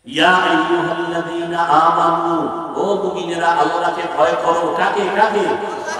ইয়া আইয়ুহাল্লাযীনা আমানু, ও মুমিনেরা আল্লাহকে ভয় করো। কাকে কাকে?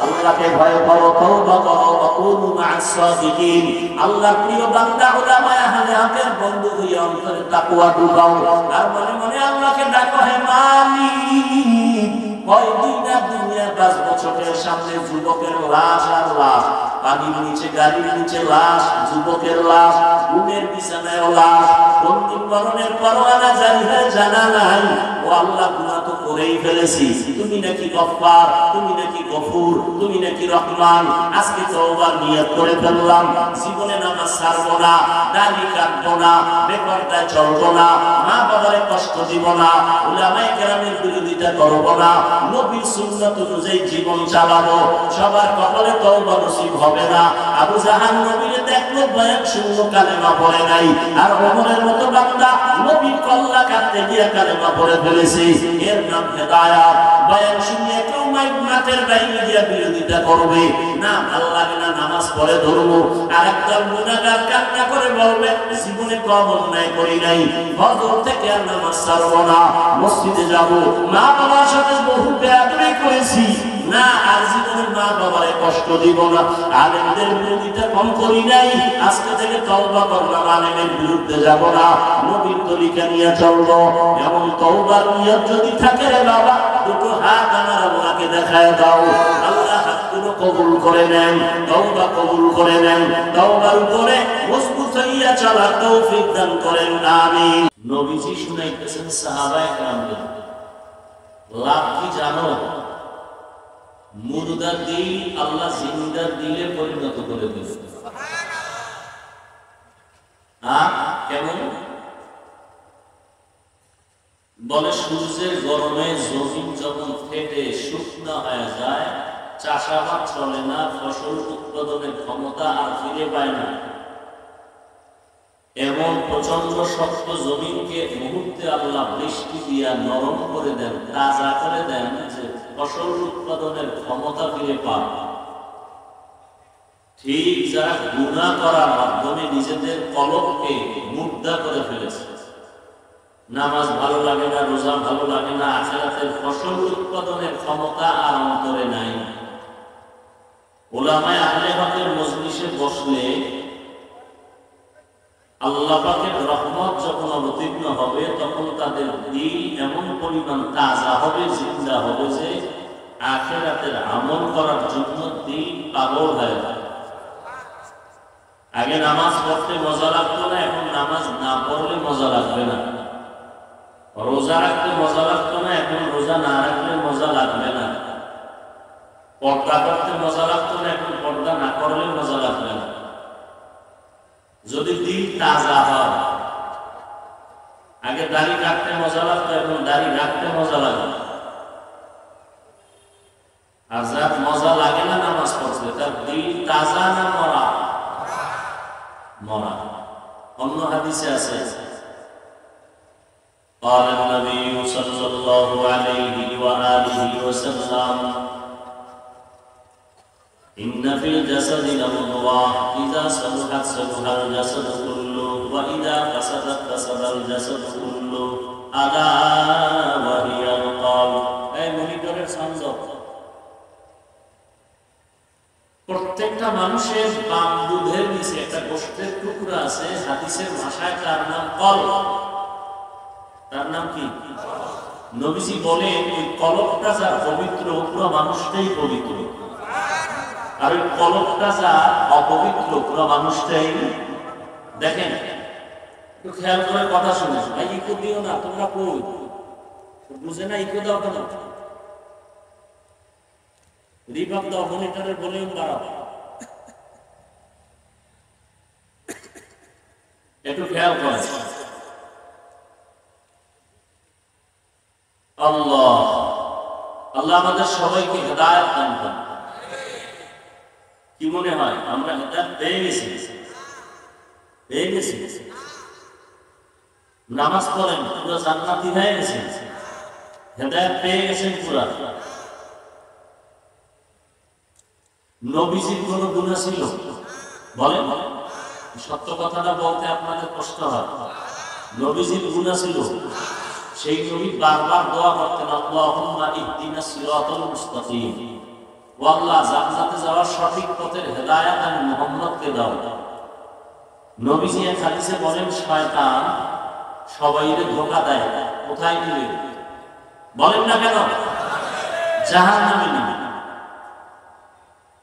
আল্লাহকে ভয় করো, তওবা করো, ওয়াকুনু মা'আস সাদিকিন। আল্লাহর প্রিয় বান্দা উলামায়ে আহলে হকের বন্ধু হইয়া অন্তরে তাকওয়া ঢুকাও আর মনে মনে আল্লাহকে ডাকো, হে মালিক। কয়দিন আর দুনিয়া বাঁচবো, চোখের সামনে যুবকের লাশ আর লাশ, পানির নিচে গাড়ির নিচে লাশ, যুবকের লাশ, ঘুমের বিছানায় লাশ, কোন দিন মরণের পরোয়ানা জারি হয় জানা নাই। ও আল্লাহ, গুনাহ তো করেই ফেলেছি, তুমি নাকি গফফার, তুমি নাকি গফুর, তুমি নাকি রহমান। আজকে তওবার নিয়ত করে ফেললাম, জীবনে নামাজ ছাড়বো না, দাড়ি কাটবো না, বেপরদায় চলবো না, মা বাবারে কষ্ট দিব না, উলামায়ে কেরামের বিরোধিতা করবো না, নবীর সুন্নাত অনুযায়ী জীবন চালাবো। সবার কপালে তওবা নসিব হবে না। আবু জাহাল নবীরে দেখলো, বয়ান শুনলো, কালেমা পড়ে নাই। আর ওমরের মতো বান্দা নবীর কল্লা কাটতে গিয়ে কালেমা পড়ে ফেলেছে। এর নাম হেদায়াত। বয়ান শুনিয়ে কেউ মাঠের বাইরে গিয়ে বিরোধিতা করবে না, ভালো লাগে না, নামাজ পড়ে ধরবো। আর একদল গুনাহগার কান্না করে বলবে, জীবনে কম অন্যায় করি নাই, ফজর থেকে আর নামাজ ছাড়বো না, মসজিদে যাবো, মা বাবার সাথে বহু বেয়াদবি করেছি না, আর জীবনে মা বাবারে কষ্ট দিব না, আলেমদের বিরোধিতা কম করি নাই, আজকে থেকে তওবা করলাম, আলেমের বিরুদ্ধে যাব না, নবীর তরিকা নিয়ে চলবো। এমন তওবার নিয়ত যদি থাকে রে বাবা, দুটো হাত আমার আল্লাহকে দেখায় দাও। আল্লাহ হাতগুলো কবুল করে নেন, তওবা কবুল করে নেন, তওবার উপরে মজবুত হইয়া চলার তৌফিক দান করেন, আমিন। নবীজি শুনাইতেছেন সাহাবায়ে কেরামদের, লাভ কি জানো? মুর্দার দিল আল্লাহ জিন্দার দিলে পরিণত করে দিয়েছে। কেমন? বলে সূর্যের গরমে জমিন যখন ফেটে শুকনো হয়ে যায়, চাষাবাদ চলে না, ফসল উৎপাদনের ক্ষমতা আর ফিরে পায় না। এমন প্রচন্ড শক্ত জমিনকে মুহূর্তে আল্লাহ বৃষ্টি দিয়া নরম করে দেন, তাজা করে দেন, যে ফসল উৎপাদনের ক্ষমতা ফিরে পায়। ঠিক যারা গুনাহ করার মাধ্যমে নিজেদের কলবকে মুর্দা করে ফেলেছে, নামাজ ভালো লাগে না, রোজা ভালো লাগে না, আখিরাতের ফসল উৎপাদনের ক্ষমতা আর অন্তরে নাই। উলামায়ে আহলে হকের মজলিসে বসলে আল্লাহ পাকের রহমত যখন অবতীর্ণ হবে, তখন তাদের দিল এমন পরিমাণ তাজা হবে, জিন্দা হবে, যে আখিরাতের আমল করার জন্য দিল পাগল হয়ে যায়। আগে নামাজ পড়তে মজা লাগতো না, এখন নামাজ না পড়লে মজা লাগবে না। রোজা রাখতে মজা লাগতো না, এখন রোজা না রাখলে মজা লাগবে না। পর্দা করতে মজা লাগতো না, এখন পর্দা না করলে মজা লাগবে না। যদি দিল তাজা হয়, আগে দাড়ি রাখতে মজা লাগতো, এখন দাড়ি রাখতে মজা লাগে। আর যার মজা লাগে না নামাজ পড়তে, তার দিল তাজা না মরা? মরা। অন্য হাদিসে আছে, قال النبي صلى الله عليه وآله وسلم إن في الجسد مضغة إذا صلحت صلح الجسد كله وإذا فسدت فسد الجسد كله ألا وهي القلب। এই মনিটরের সংযোগ, প্রত্যেকটা মানুষের বাম দুধের নিচে একটা গোশতের টুকরা আছে, হাদিসের ভাষায় তার নাম কলব। তার নাম কি? নবীজি বলেন, ওই কলবটা যার পবিত্র, পুরো মানুষটাই পবিত্র। আর ওই কলবটা যার অপবিত্র, পুরো মানুষটাই। দেখেন, একটু খেয়াল করে কথা শুনে, ভাই ইকো দিও না, তোমরা কই বুঝে না, ইকো দাও কেন? রিভাব দাও, মনিটরের ভলিউম বাড়াও। একটু খেয়াল করে। আল্লাহ আল্লাহ আমাদের সবাইকে হেদায়েত দান করুন। কি মনে হয় আমরা হেদায়েত পেয়ে গেছি? পেয়ে গেছি? নামাজ পড়েন, পুরো জান্নাতি হয়ে গেছে, হেদায়েত পেয়ে গেছেন পুরা। নবীজির কোন গুনাহ ছিল? বলেন, সত্য কথাটা বলতে আপনাদের কষ্ট হয়। নবীজির গুনাহ ছিল? সেই নবী বারবার দোয়া করতেন, আল্লাহুম্মা ইহদিনাস সিরাতাল মুস্তাকিম, ও আল্লাহ জান্নাতে যাওয়ার সঠিক পথের হেদায়েত আমি মুহাম্মদকে দাও। নবীজি এক হাদিসে বলেন, শয়তান সবাইকে ধোঁকা দেয়, কোথায় নিবে? বলেন না কেন? জাহান্নামে নিবে।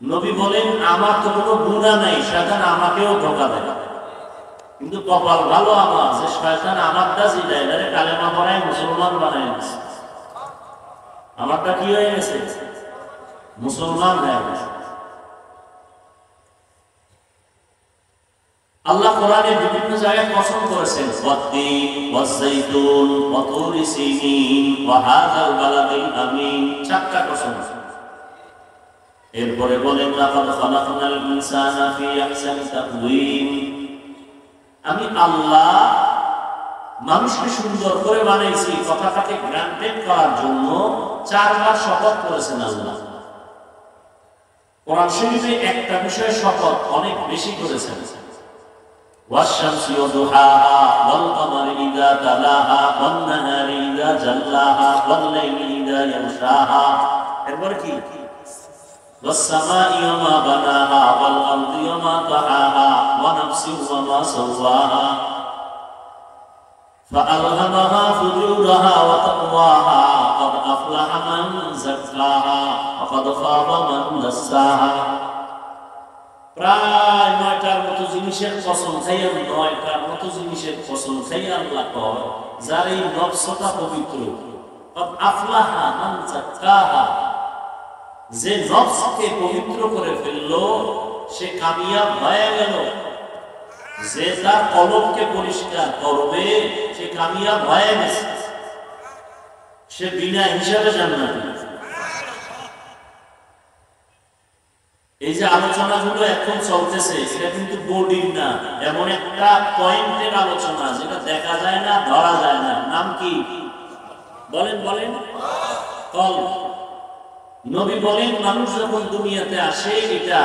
নবী বলেন, আমার তো কোনো গুনাহ নাই, শয়তান আমাকেও ধোঁকা দেয়, কিন্তু কপাল ভালো আমার যে শয়তান আমারটা জিতায় এটারে কালেমা পড়ায় মুসলমান বানায় গেছে। আমারটা কি হয়ে গেছে? মুসলমান হয়ে গেছে। আল্লাহ কোরআনে বিভিন্ন জায়গায় কসম করেছেন, ওয়াত-তিন ওয়াজ-যাইতুন ওয়া তুরি সিনিন ওয়া হাযাল বালাদিল আমিন, চারটা কসম। এরপরে বলেন, লাকাদ খালাকনাল ইনসানা ফি আহসানি তাকওয়িম, আমি আল্লাহ মানুষকে সুন্দর করে বানাইছি। কথাটাকে গ্রান্টেড করার জন্য চারবার শপথ করেছেন আল্লাহ। কোরআন শরীফে একটা বিষয়ে শপথ অনেক বেশি করেছেন, ওয়াশ-শামসি ওয়া দুহাহা ওয়াল কমারি ইযা তালাহা ওয়ান নাহারি ইযা জাল্লাহা ওয়াল লাইলি ইযা ইয়াগশাহা। এরপর কি? ওয়াস-সামাই ওয়া মা বানাহা ওয়াল আরদি ওয়া মা তাহাহা ওয়া নাফসিন ওয়া মা সাওয়াহা ফাআলহামাহা ফুজুরাহা ওয়া তাকওয়াহা ক্বাদ আফলাহা মান যাক্কাহা ওয়া ক্বাদ খাবা মান দাসসাহা। প্রায় ৯টার মতো জিনিসের কসম খাইয়া, ৯টার মতো জিনিসের কসম খাইয়া আল্লাহ কয়, যার এই নফসটা পবিত্র, ক্বাদ আফলাহা মান যাক্কাহা, যে নফসকে পবিত্র করে ফেললো সে কামিয়াব হয়ে গেল। যে তার কলবকে পরিষ্কার করবে সে কামিয়াব হয়ে গেছে, সে বিনা হিসাবে জান্নাতি। এই যে আলোচনাগুলো এখন চলতেছে সেটা কিন্তু বোর্ডিং না, এমন একটা পয়েন্টের আলোচনা যেটা দেখা যায় না, ধরা যায় না। নাম কি? বলেন বলেন। কলব। নবী বলেন, মানুষ যখন দুনিয়াতে আসে এটা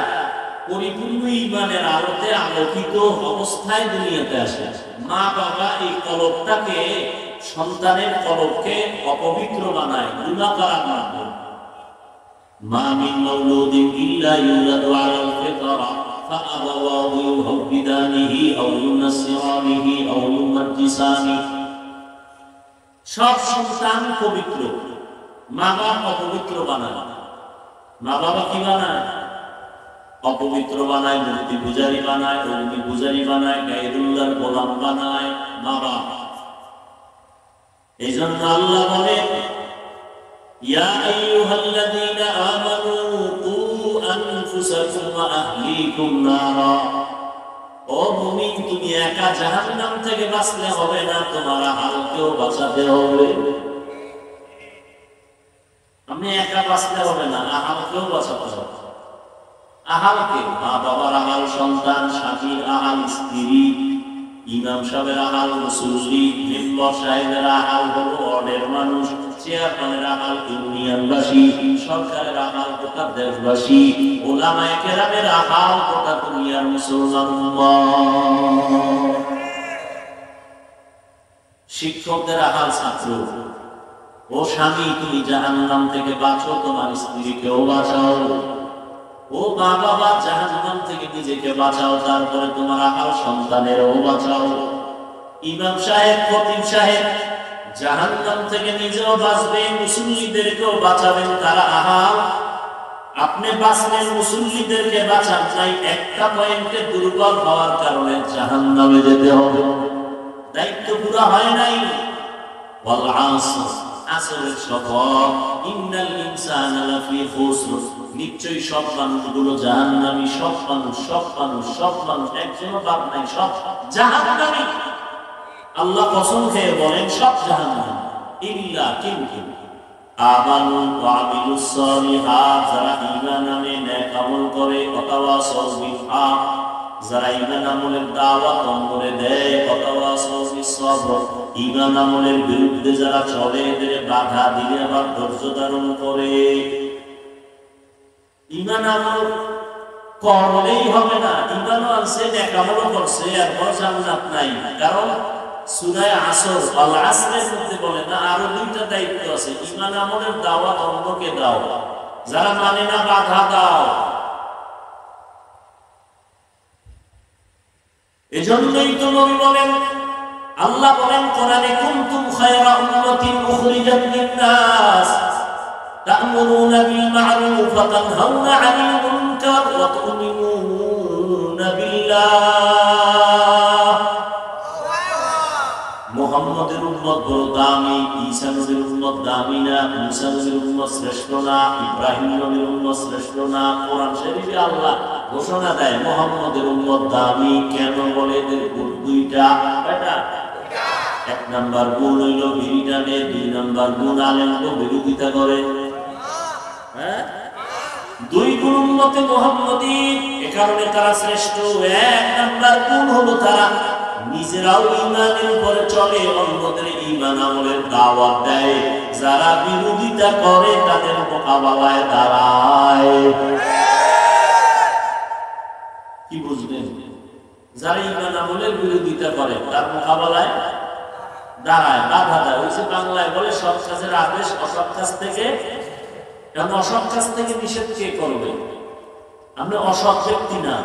পরিপূর্ণ ঈমানের আলোতে আলোকিত অবস্থায় দুনিয়াতে আসে। মা বাবা এই কলবটাকে, সন্তানের কলবকে অপবিত্র বানায় গুনাহ করার মাধ্যমে। মা মিন মাউলুদিন ইল্লা ইউলাদু আলাল ফিতরা ফাআবাওয়াহু ইউহাব্বিদানিহি আও ইউনাসসিরানিহি আও ইউমাজ্জিসানিহি। সব সন্তান পবিত্র, মা বাবা অপবিত্র বানায়। মা বাবা কি বানায়? অপবিত্র বানায়, মূর্তি পূজারী বানায়, অগ্নি পূজারী বানায়, গায়রুল্লাহর গোলাম বানায় মা বাবা। এই জন্য আল্লাহ বলেন, ইয়া আইয়ুহাল্লাযীনা আমানু কু আনফুসাকুম ওয়া আহলিকুম নারা। ও মুমিন, তুমি একা জাহান্নাম থেকে বাঁচলে হবে না, তোমার আহলকেও বাঁচাতে হবে। আপনি একা বাঁচলে হবে না, আহলকেও বাঁচাতে হবে। আহালকে, মা বাবার আহাল সন্তান, স্বামীর আহাল স্ত্রী, ইমাম সাহেবের আহাল মুসল্লি, মেম্বার সাহেবের আহাল হলো ওয়ার্ডের মানুষ, চেয়ারম্যানের আহাল ইউনিয়নবাসী, সরকারের আহাল গোটা দেশবাসী, ওলামায়ে কেরামের আহাল গোটা দুনিয়ার মুসলমান উম্মাহ, শিক্ষকদের আহাল ছাত্র। ও স্বামী, তুমি জাহান্নাম থেকে বাঁচো, তোমার স্ত্রীকেও বাঁচাও। ও মা বাবা, জাহান্নাম থেকে নিজেকে বাঁচাও, তারপরে তোমার আহাল সন্তানেরও বাঁচাও। ইমাম সাহেব, খতিব সাহেব জাহান্নাম থেকে নিজেও বাঁচবেন, মুসল্লিদেরকেও বাঁচাবেন, তারা আহাল। আপনি বাঁচলেন, মুসল্লিদেরকে বাঁচান নাই, একটা পয়েন্টে দুর্বল হওয়ার কারণে জাহান্নামে যেতে হবে। দায়িত্ব পুরো হয় নাই। ওয়াল আসর, আসরের শপথ, ইন্নাল ইনসানা লাফি খুসর, নিশ্চয়ই সব মানুষগুলো জাহান্নামী। সব মানুষ, সব মানুষ, সব মানুষ, একজনও বাদ নাই, সব জাহান্নামী। আল্লাহ কসম খেয়ে বলেন সব জাহান্নামী, ইল্লা কিন্তু আমানু ওয়া আমিলুস সালিহাত, যারা ঈমান আনে, নেক আমল করে, ওয়াতাওয়াসাউ বিল হক, যারা ঈমান আমলের দাওয়াত অন্যরে দেয়, ওয়াতাওয়াসাউ বিস সবর, ঈমান আমলের বিরুদ্ধে যারা চলে, এদের বাধা দিলে আবার ধৈর্য ধারণ করে। ঈমান আমল করলেই হবে না, ঈমানও আছে, নেক আমলও করছে, এরপর জান্নাত নাই। কারণ সূরা আসর আল আসরের মধ্যে বলে না আরো দুইটা দায়িত্ব আছে, ঈমান আমলের দাওয়াত অন্যকে দাও, যারা মানে না বাধা দাও। এজন্যই তো নবী বলেন, আল্লাহ বলেন কোরআনে, কুনতুম খায়রা উম্মাতিন উখরিজাত লিন-নাস তা'মুরুনা বিল মা'রুফ ওয়া তানহাউনা 'আনিল মুনকার ওয়া তু'মিনুনা বিল্লাহ। মুহাম্মদের উম্মত বড় দামি, ঈসা নবীর উম্মত দামি না, মুসা নবীর উম্মত শ্রেষ্ঠ না, ইব্রাহিম নবীর উম্মত শ্রেষ্ঠ না। কোরআন শরীফে আল্লাহ ঘোষণা দেয় মুহাম্মদের উম্মত দামি। কেন বলে? এদের গুণ দুইটা। কয়টা? এক নাম্বার গুণ হইল বিড়ি টানে, দুই নাম্বার গুণ আলেমকে বিরোধিতা করে। হ্যাঁ, দুই গুণ উম্মতে মুহাম্মদী, এ কারণে তারা শ্রেষ্ঠ। এক নাম্বার গুণ হলো তারা নিজেরাও ঈমানের উপরে চলে, অন্যদের ঈমান আমলের দাওয়াত দেয়, যারা বিরোধিতা করে তাদের মোকাবেলায় দাঁড়ায়। কি বুঝলেন? যারা ঈমান আমলের বিরোধিতা করে তার মোকাবেলায় দাঁড়ায়, বাধা দেয়। ওই যে বাংলায় বলে সৎ কাজের আদেশ অসৎ কাজ থেকে, কারণ অসৎ কাজ থেকে নিষেধ কে করবে? আপনি অসৎ ব্যক্তি না,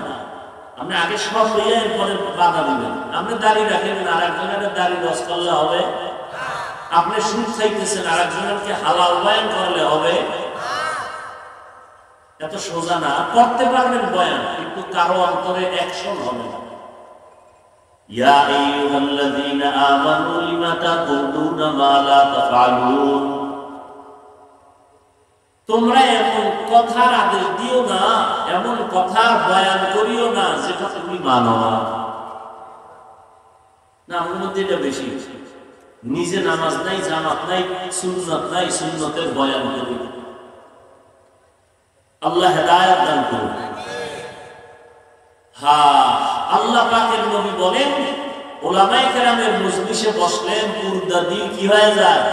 আপনি আগে সৎ হইয়া এরপরে বাধা দিবেন। আপনি দাড়ি রাখেন, আর একজনের দাড়ি রস করলে হবে? আপনি সুদ খাইতেছেন, আর একজনকে হালাল বয়ান করলে হবে? এত সোজা না। করতে পারবেন বয়ান, কিন্তু কারো অন্তরে অ্যাকশন হবে না। ইয়া আইয়ুহাল্লাযীনা আমানু লিমা তাকুলুনা মা লা তাফআলুন। তোমরা এমন কথার আদেশ দিও না, এমন কথার বয়ান করিও না যেটা তুমি মানো না। না, আমার মধ্যে এটা বেশি। নিজে নামাজ নাই, জামাত নাই, সুন্নাত নাই, সুন্নতের বয়ান করি। আল্লাহ হেদায়েত দান করুন। হ্যাঁ, আল্লাহ পাকের নবী বলেন, উলামায়ে কেরামের মজলিসে বসলেন, পর্দা দিল কি হয়ে যায়?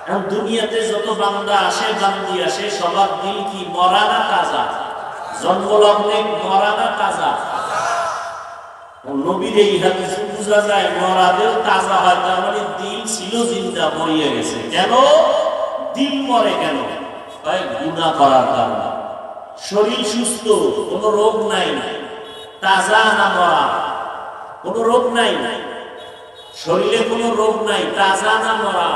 এখন দুনিয়াতে যত বান্দা আসে, বান্দি আসে, সবার দিল কি মরা না তাজা? জন্মলগ্নে মরা না তাজা? নবীর এই হাদিসে বোঝা যায় মরাদেও তাজা হয়, তার মানে দিল ছিল জিন্দা, মরিয়ে গেছে। কেন দিল মরে? কেন? গুনাহ করার কারণে। শরীর সুস্থ, কোনো রোগ নাই, তাজা না মরা? কোনো রোগ নাই, শরীরে কোনো রোগ নাই, তাজা না মরা?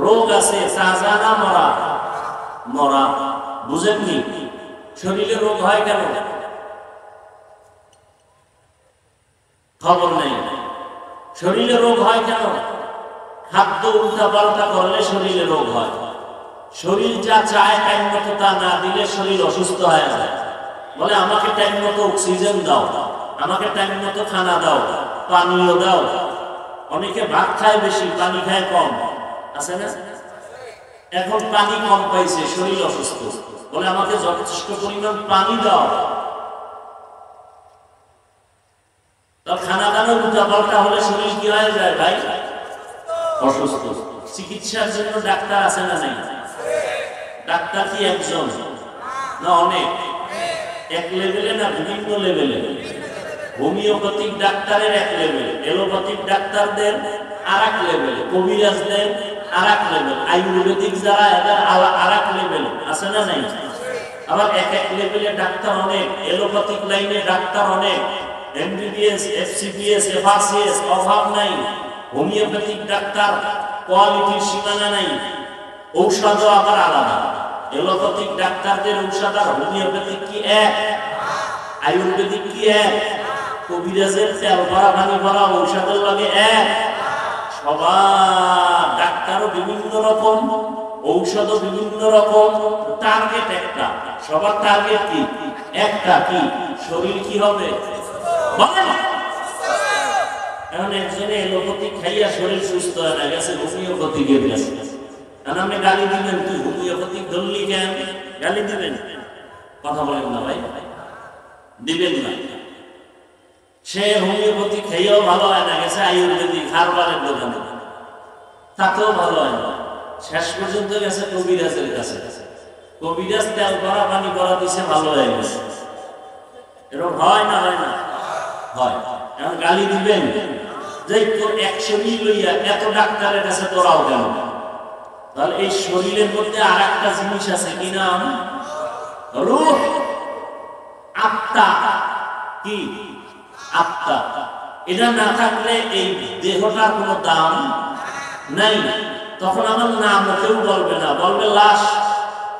রোগ আছে, তাজা না মরা? মরা। বুঝেননি? শরীরে রোগ হয় কেন? খবর নেই। শরীরে রোগ হয় কেন? খাদ্য উল্টা পাল্টা করলে শরীরে রোগ হয়। শরীর যা চায় টাইম মতো তা না দিলে শরীর অসুস্থ হয়ে যায়। বলে আমাকে টাইম মতো অক্সিজেন দাও, আমাকে টাইম মতো খানা দাও, পানীয় দাও। অনেকে ভাত খায় বেশি, পানি খায় কম, আছে না? এখন পানি কম পাইছে, শরীর অসুস্থ, বলে আমাকে যথেষ্ট পরিমাণ পানি দাও। খানা দানা উল্টা পাল্টা হলে শরীর কি হয়ে যায় ভাই? অসুস্থ। চিকিৎসার জন্য ডাক্তার আছে না নাই? ডাক্তার কি একজন না অনেক? এক লেভেলে না বিভিন্ন লেভেলে? হোমিওপ্যাথিক ডাক্তারের এক লেভেল, এলোপ্যাথিক ডাক্তারদের আর এক লেভেল, কবিরাজদের আর এক লেভেল, আয়ুর্বেদিক যারা এদের আর এক লেভেল, আছে না নাই? আবার এক এক লেভেলে ডাক্তার অনেক, এলোপ্যাথিক লাইনে ডাক্তার অনেক, এমবিবিএস, এফসিবিএস, এফআরসিএস অভাব নাই। হোমিওপ্যাথিক ডাক্তার কোয়ালিটির সীমানা নাই। ঔষধও আবার আলাদা। এলোপ্যাথিক ডাক্তারদের ঔষধ আর হোমিওপ্যাথিক কি এক? আয়ুর্বেদিক কি এক? কবিরাজের তেল ভরা পানি ভরা ঔষধের লাগে এক? সবার ডাক্তারও বিভিন্ন রকম, ঔষধও বিভিন্ন রকম, টার্গেট একটা। সবার টার্গেট কি? একটা, কি? শরীর কি হবে? এখন একজনে এলোপ্যাথিক খাইয়া শরীর সুস্থ হয় না, গেছে হোমিওপ্যাথিকের কাছে। আপনি গালি দিবেন, তুই হোমিওপ্যাথিক ধরলি কেন? গালি দিবেন? কথা বলেন না ভাই, দিবেন না। সে হোমিওপ্যাথিক খাইয়াও ভালো হয় না, গেছে আয়ুর্বেদিক হারবারের দোকানে, তাতেও ভালো হয় না। শেষ পর্যন্ত গেছে কবিরাজের কাছে। কবিরাজ তেল ভরা পানি ভরা দিছে, ভালো হয়ে গেছে। এরকম হয় না? হয় না? হয়। এখন গালি দিবেন? যে তোর 100 লইয়া এত ডাক্তারের কাছে তোরাও কেন? তাহলে এই শরীরের মধ্যে আর একটা জিনিস আছে, কি নাম? রূহ, আত্মা। কি? আত্মা। এটা না থাকলে এই দেহটার কোনো দাম নাই। তখন আমার নাম কেউ বলবে না, বলবে লাশ।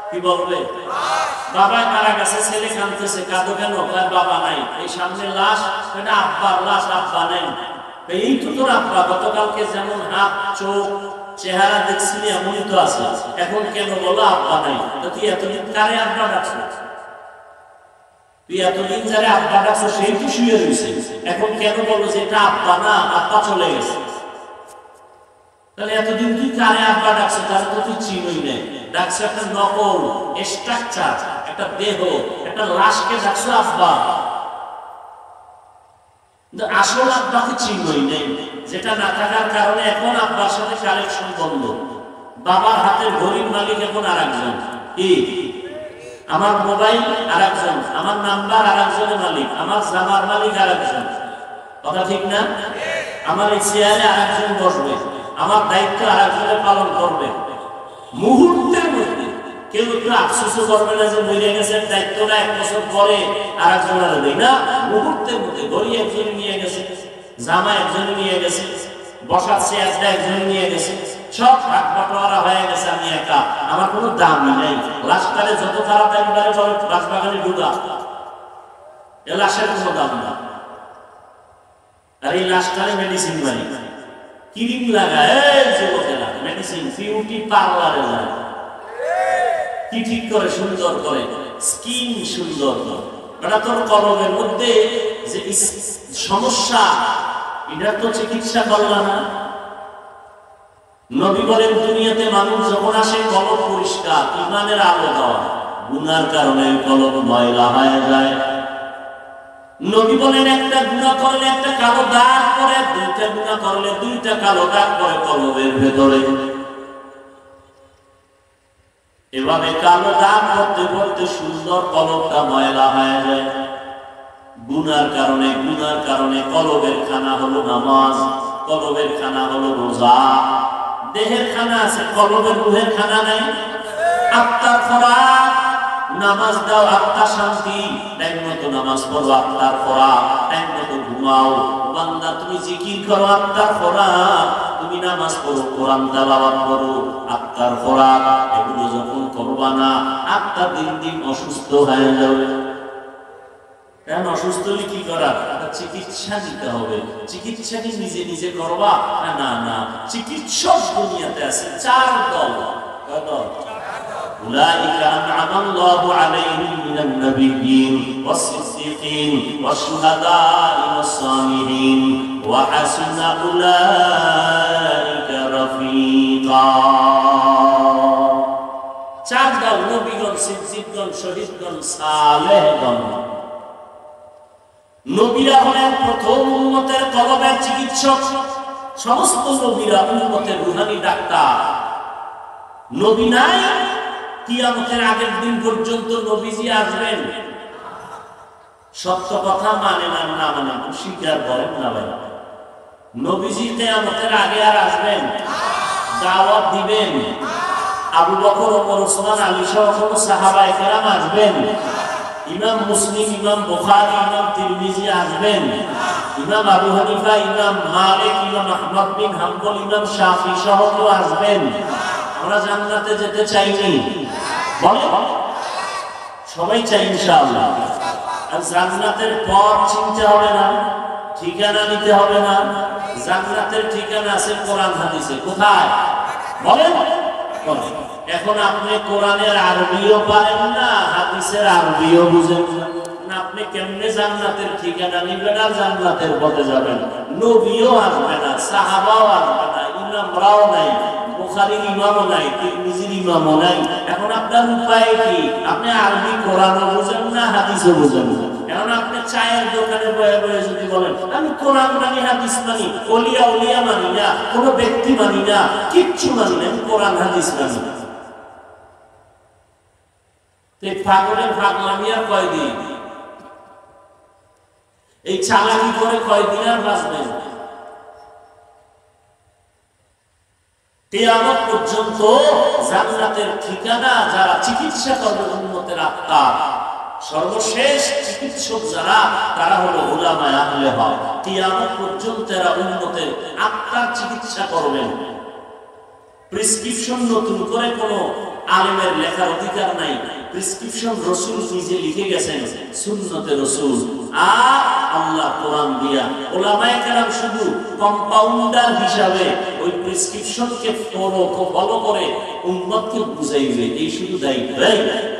কি বলবে? বাবা মারা গেছে, ছেলে কাঁদতেছে, কাঁদো কেন? বাবা নাই। এই সামনে লাশ, এটা আব্বার লাশ, আব্বা নাই। এই তো তোর আব্বা, গতকালকে যেমন হাত চোখ চেহারা দেখছিলি এমনই তো আছে, এখন কেন বলো আব্বা নাই? তুই এতদিন কারে আব্বা ডাকছ? তুই এতদিন যারে আব্বা ডাকছ সেই তো শুয়ে রয়েছে, এখন কেন বলো যে এটা আব্বা না, আব্বা চলে গেছে? তাহলে এতদিন তুই কারে আব্বা ডাকছ? তার তো তুই চিনই নেই। ডাকছ একটা নকল স্ট্রাকচার, একটা দেহ, একটা লাশকে ডাকছ আব্বা, আসল আব্বাকে চিনই নেই। যেটা না থাকার কারণে এখন আব্বার সাথে কালেকশন বন্ধ। বাবার হাতের ঘড়ির মালিক এখন আর একজন, কি? আমার মোবাইল আর একজন, আমার নাম্বার আর একজনের মালিক, আমার জামার মালিক আর একজন। কথা ঠিক না? আমার এই চেয়ারে আর একজন বসবে, আমার দায়িত্ব আর একজনের পালন করবে। মুহূর্তের মধ্যে কেউ একটু আফসোসও করবে না যে মরে গেছে, দায়িত্বটা 1 বছর পরে আর একজনের দেয় না। মুহূর্তের মধ্যে ঘড়ি একজনে নিয়ে গেছে, জামা একজনে নিয়ে গেছে, বসার চেয়ারটা একজনে নিয়ে গেছে, সব ভাগ বাটোয়ারা হয়ে গেছে। আমি একা, আমার কোনো দামই নেই। লাশটারে যত তাড়াতাড়ি পারে বলে বাসবাগানে ঢুকা, এ লাশের কোনো দাম না। আর এই লাশটারে মেডিসিন মারি, ক্রিম লাগায়, যুবকেরা মেডিসিন, বিউটি পার্লারে যায়, কি ঠিক করে, সুন্দর করে, স্কিন সুন্দর করে। এটা তোর কলমের মধ্যে যে সমস্যা, এটা তো চিকিৎসা করলা না। নবী বলেন দুনিয়াতে মানুষ যখন আসে কলম পরিষ্কার, ইমানের আলো দেওয়া, গুনার কারণে কলম ময়লা হয়ে যায়। নবী বলেন একটা গুনাহ করলে একটা কালো দাগ পড়ে, 2টা গুনাহ করলে 2টা কালো দাগ পড়ে কলমের ভেতরে। এভাবে কালো দাগ পড়তে পড়তে সুন্দর কলমটা ময়লা হয়ে যায়। গুনার কারণে কলবের খানা হলো নামাজ, কলবের খানা হলো রোজা। দেহের খানা আছে, কলবের রুহের খানা নাই। আত্মার খোরাক, নামাজ দাও, আত্মা শান্তি, টাইম মতো নামাজ পড়ো, আত্মার খোরাক, টাইম মতো ঘুমাও। বান্দা তুমি জিকির করো, আত্মার খোরাক, তুমি নামাজ পড়ো, কোরআন তেলাওয়াত করো, আত্মার খোরাক। এগুলো যখন করবা না, আত্মা দিন দিন অসুস্থ হয়ে যাবে। কেন অসুস্থ হলে কি করা? চিকিৎসা নিতে হবে। চিকিৎসা কি নিজে নিজে করবা? না না, চিকিৎসক দুনিয়াতে আছে 4 দল। কয় দল? أولئك أنعم الله عليهم من النبيين والصديقين والشهداء والصالحين وحسن أولئك رفيقا। 4 দল: নবীগণ, সিদ্দিকগণ, শহীদগণ, সালেহগণ। নবীরা হলেন প্রথম উম্মতের কলবের চিকিৎসক। সমস্ত নবীরা উম্মতের রুহানি ডাক্তার। নবী নাই, কিয়ামতের আগের দিন পর্যন্ত নবীজি আসবেন। সত্য কথা মানে না, না মানে স্বীকার করেন না ভাই। নবীজি কিয়ামতের আগে আর আসবেন? দাওয়াত দিবেন। আবু বকর, ওমর, ওসমান, আলী সহ কোন সাহাবায়ে কেরাম আসবেন? ইমাম মুসলিম, ইমাম বুখারী, ইমাম তিরমিজি আসবেন? ইমাম আবু হানিফা, ইমাম মালিক, ইমাম আহমদ বিন হাম্বল, ইমাম শাফি সহ কেউ আসবেন? আমরা জান্নাতে যেতে চাইনি, বলে সবাই চাই ইনশাআল্লাহ। আর জান্নাতের পথ চিনতে হবে না, ঠিকানা নিতে হবে না। জান্নাতের ঠিকানা আছে কোরআন হাদিসে। কোথায়? বলেন। এখন আপনি কোরআনের আরবিও পারেন না, হাদিসের আরবিও বুঝেন না, আপনি কেমনে জান্নাতের ঠিকানা নিবেন আর জান্নাতের পথে যাবেন? নবীও আসবে না, সাহাবাও আসবে না, ইমামরাও নাই, বুখারীর ইমামও নাই, তিরমিজির ইমামও নাই। এখন আপনার উপায় কি? আপনি আরবি কোরআনও বুঝেন না, হাদিসও বুঝেন না। এখন আপনি চায়ের দোকানে বয়ে বয়ে যদি বলেন আমি কোরআন মানি, হাদিস মানি, ওলিয়া উলিয়া মানি না, কোন ব্যক্তি মানি না, কিচ্ছু মানি না, আমি কোরআন হাদিস মানি, এই পাগলের পাগলামি আর কয়দিন? এই চালাকি করে কয়দিন আর বাঁচবেন? কিয়ামত পর্যন্ত জান্নাতের ঠিকানা যারা চিকিৎসা করবে উম্মতের আত্মার, সর্বশেষ চিকিৎসক যারা, তারা হলো উলামায়ে আহলে হক। কিয়ামত পর্যন্ত এরা উম্মতের আত্মার চিকিৎসা করবেন। প্রেসক্রিপশন নতুন করে কোনো আলেমের লেখার অধিকার নাই। প্রেসক্রিপশন রাসূল নিজে লিখে গেছেন, সুন্নতে রাসূল আর আল্লাহ কোরআন দিয়া। উলামায়ে কেরাম শুধু কম্পাউন্ডার হিসাবে ওই প্রেসক্রিপশনকে ফলো করে উম্মতকে বুঝাইবে, এই শুধু দায়িত্ব।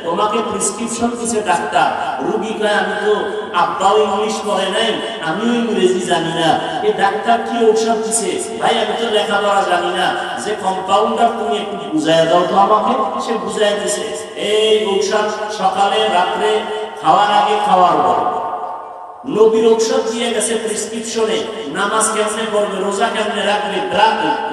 তোমাকে প্রেসক্রিপশন দিছে ডাক্তার, রোগী কয় আমি তো আব্বাও ইংলিশ পড়ে নাই, আমিও ইংরেজি জানি না, এই ডাক্তার কি ঔষধ দিছে? ভাই আমি তো লেখাপড়া জানি না, যে কম্পাউন্ডার তুমি একটু বুঝাইয়া দাও তো আমাকে। সে বুঝাইয়া দিছে এই ঔষধ সকালে রাত্রে খাওয়ার আগে খাওয়ার পর। নবীর ঔষধ দিয়ে গেছে প্রেসক্রিপশনে, নামাজ কেমনে করবে, রোজা কেমনে রাখবে,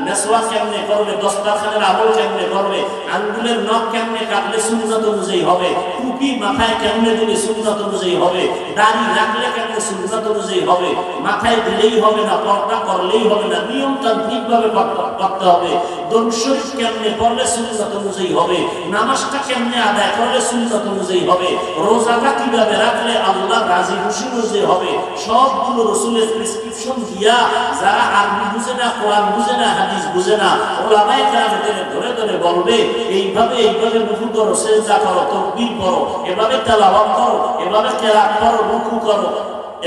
মেসওয়াক কেমনে করবে, দস্তারখানের আমল কেমনে করবে, আঙ্গুলের নখ কেমনে কাটলে সুন্নাত অনুযায়ী হবে, টুপি মাথায় কেমনে দিলে সুন্নাত অনুযায়ী হবে, দাড়ি রাখলে কেমনে সুন্নাত অনুযায়ী হবে, মাথায় দিলেই হবে না, পর্দা করলেই হবে না, নিয়মতান্ত্রিক ভাবে করতে হবে, দরুদ শরীফ কেমনে পড়লে সুন্নাত অনুযায়ী হবে, নামাজটা কেমনে আদায় করলে সুন্নাত অনুযায়ী হবে, রোজাটা কিভাবে রাখলে আল্লাহ রাজি খুশি হবে, সবগুলো রাসূলের প্রেসক্রিপশন দিয়া যারা আরবি বুঝে না, কোরআন বুঝে না, হাদিস বুঝে না, উলামায়ে কেরামদের ধরে ধরে বলবে এইভাবে এইভাবে রুকু করো, সিজদা করো, তাকবীর করো, এভাবে তেলাওয়াত করো, এভাবে কিরাত করো, রুকু করো,